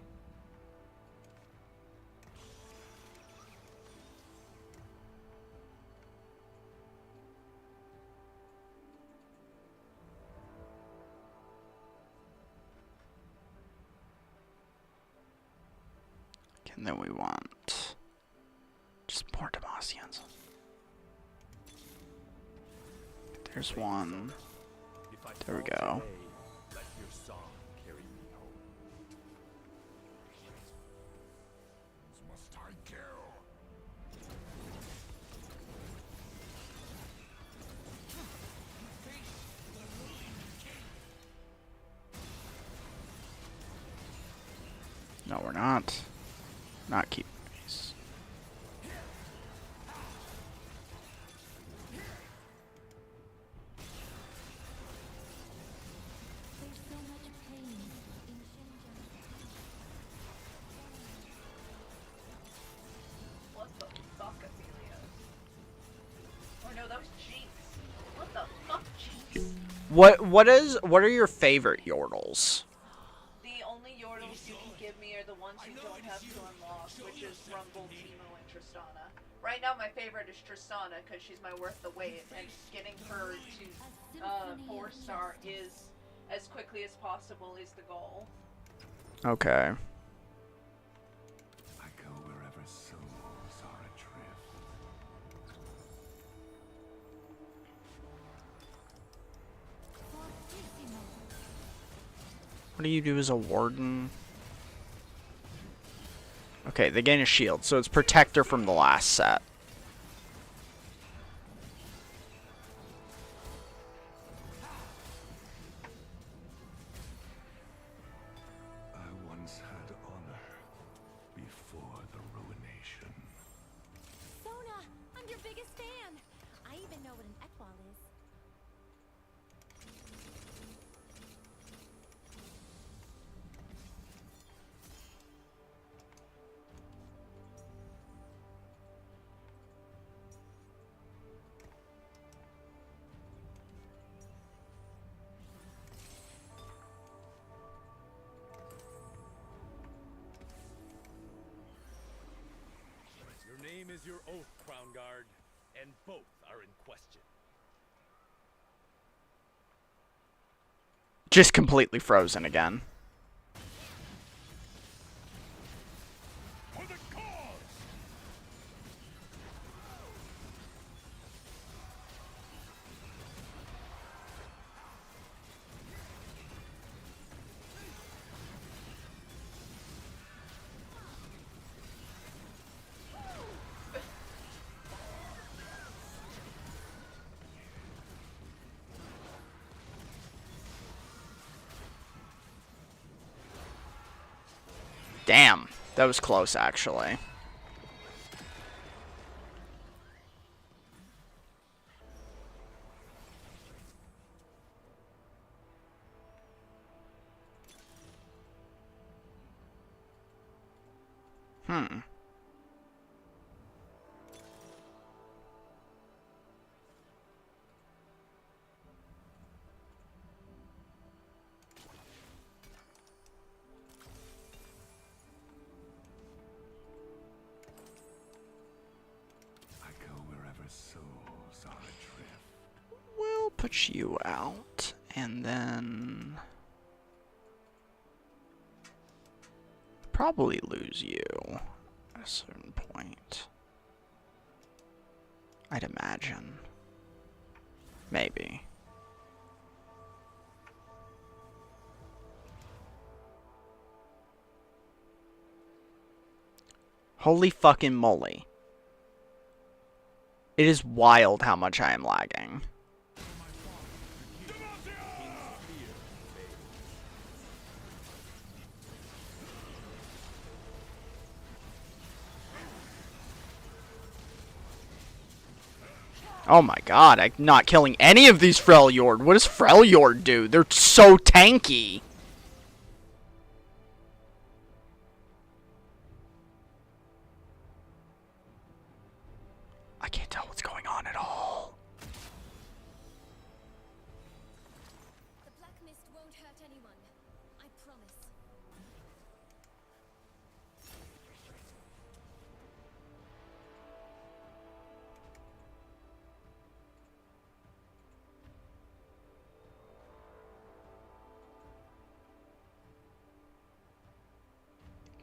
And then we want just more Demasians. There's one. There we go. Let your song carry me home. Must I kill? No, we're not. Not keep peace. There's so much pain in What the fuck, Amelia? Oh no, that was Jinx. What the fuck, Jinx? What are your favorite Yordles? The only Yordles you can give me are the ones you don't have to unlock, which is Rumble, Teemo, and Tristana. Right now, my favorite is Tristana because she's my worth the wait, and getting her to 4-star is as quickly as possible is the goal. Okay. I go wherever souls are adrift. What do you do as a warden? Okay, they gain a shield, so it's protector from the last set. I once had honor before the ruination. Sona, I'm your biggest fan. I even know what an Ekwal is. Your name is your oath, Crown Guard, and both are in question. Just completely frozen again. For the cause! Damn, that was close actually. Hmm. I go wherever souls are adrift. We'll put you out, and then probably lose you at a certain point. I'd imagine. Maybe. Holy fucking moly. It is wild how much I am lagging. Oh my god, I'm not killing any of these Freljord. What does Freljord do? They're so tanky. I can't tell what's going on at all. The black mist won't hurt anyone. I promise.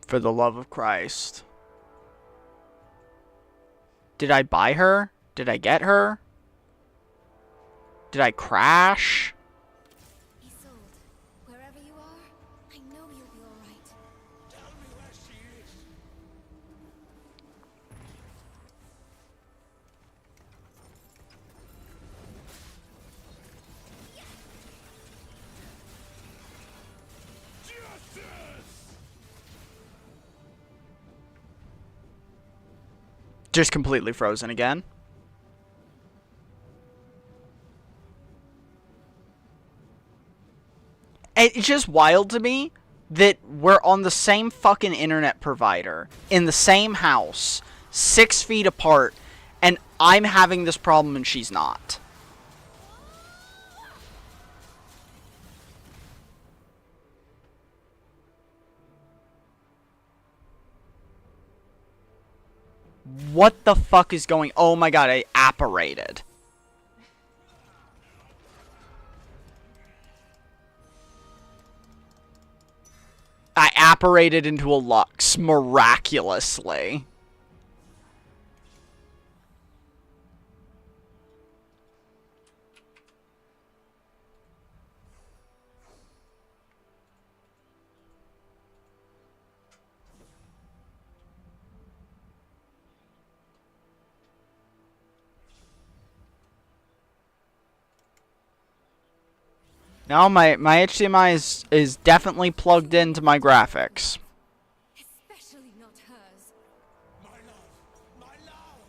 For the love of Christ. Did I buy her? Did I get her? Did I crash? Isolde, wherever you are, I know you'll be all right. Tell me where she is. Justice! Just completely frozen again. It's just wild to me that we're on the same fucking internet provider, in the same house, 6 feet apart, and I'm having this problem and she's not. What the fuck is going... Oh my god, I apparated. I apparated into a Lux miraculously. Now my HDMI is definitely plugged into my graphics. Especially not hers. My love! My love!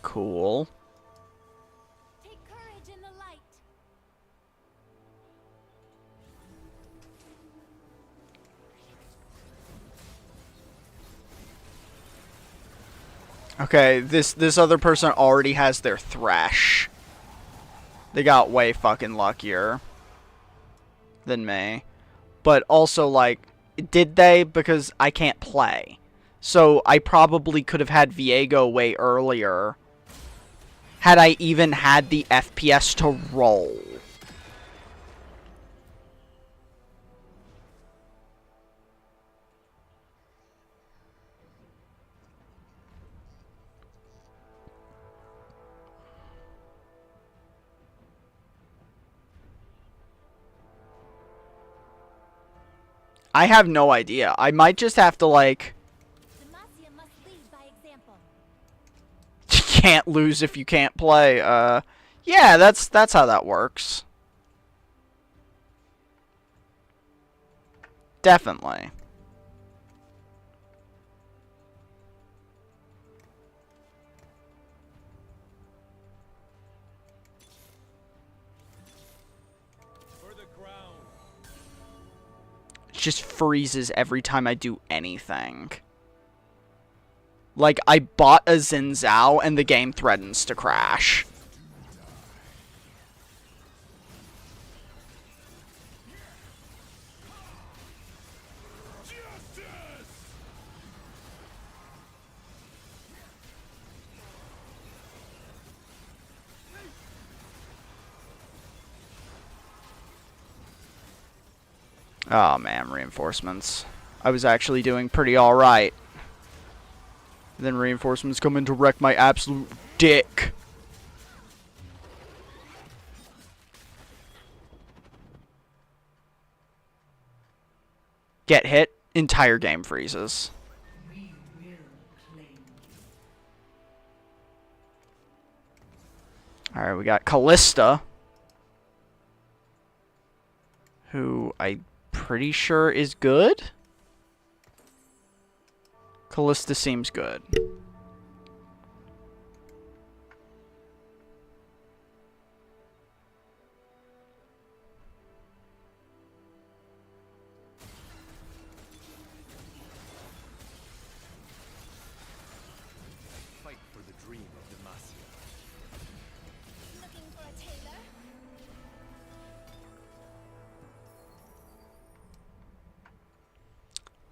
Cool. Take courage in the light. Okay, this other person already has their Thresh. They got way fucking luckier than me. But also, like, did they? Because I can't play. So I probably could have had Viego way earlier had I even had the FPS to roll. I have no idea. I might just have to, like... Demacia must lead by example. You can't lose if you can't play. Yeah, that's how that works. Definitely. For the crown. It just freezes every time I do anything. Like, I bought a Xin Zhao and the game threatens to crash. Justice! Oh man, reinforcements. I was actually doing pretty alright. Then reinforcements come in to wreck my absolute dick. Get hit, entire game freezes. We will claim you. Alright, we got Callista, who I'm pretty sure is good. Callista seems good. Fight for the dream of Demacia. Looking for a tailor?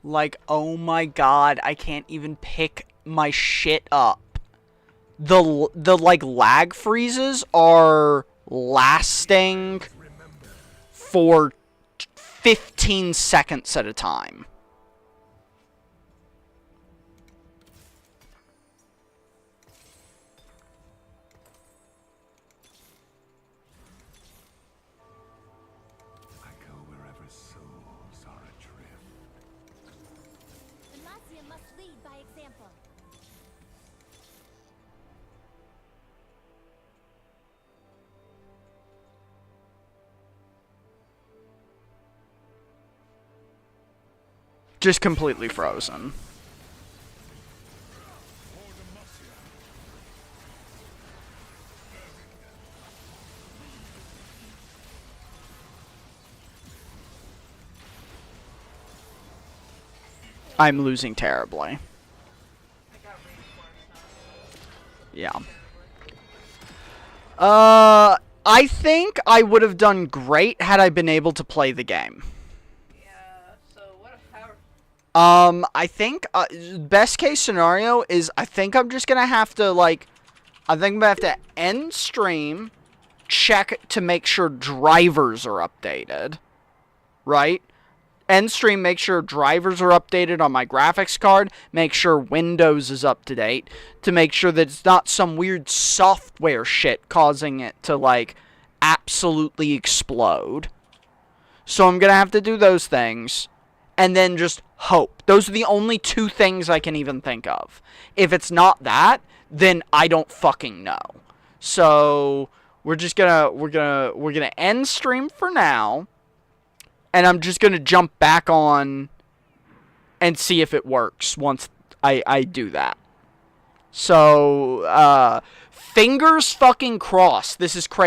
Like, oh my god, I can't even pick my shit up. The like lag freezes are lasting for 15 seconds at a time. I go wherever souls are adrift. Demacia must lead by example. Just completely frozen. I'm losing terribly. I got reinforced. Yeah. I think I would have done great had I been able to play the game. Yeah, so what if how I think, best case scenario is I think I'm just gonna have to, like, I think I'm gonna have to end stream, check to make sure drivers are updated, right? End stream, make sure drivers are updated on my graphics card, make sure Windows is up to date, to make sure that it's not some weird software shit causing it to, like, absolutely explode. So I'm gonna have to do those things, and then just hope. Those are the only two things I can even think of. If it's not that, then I don't fucking know. So we're gonna end stream for now. And I'm just going to jump back on and see if it works once I do that. So, fingers fucking crossed. This is crazy.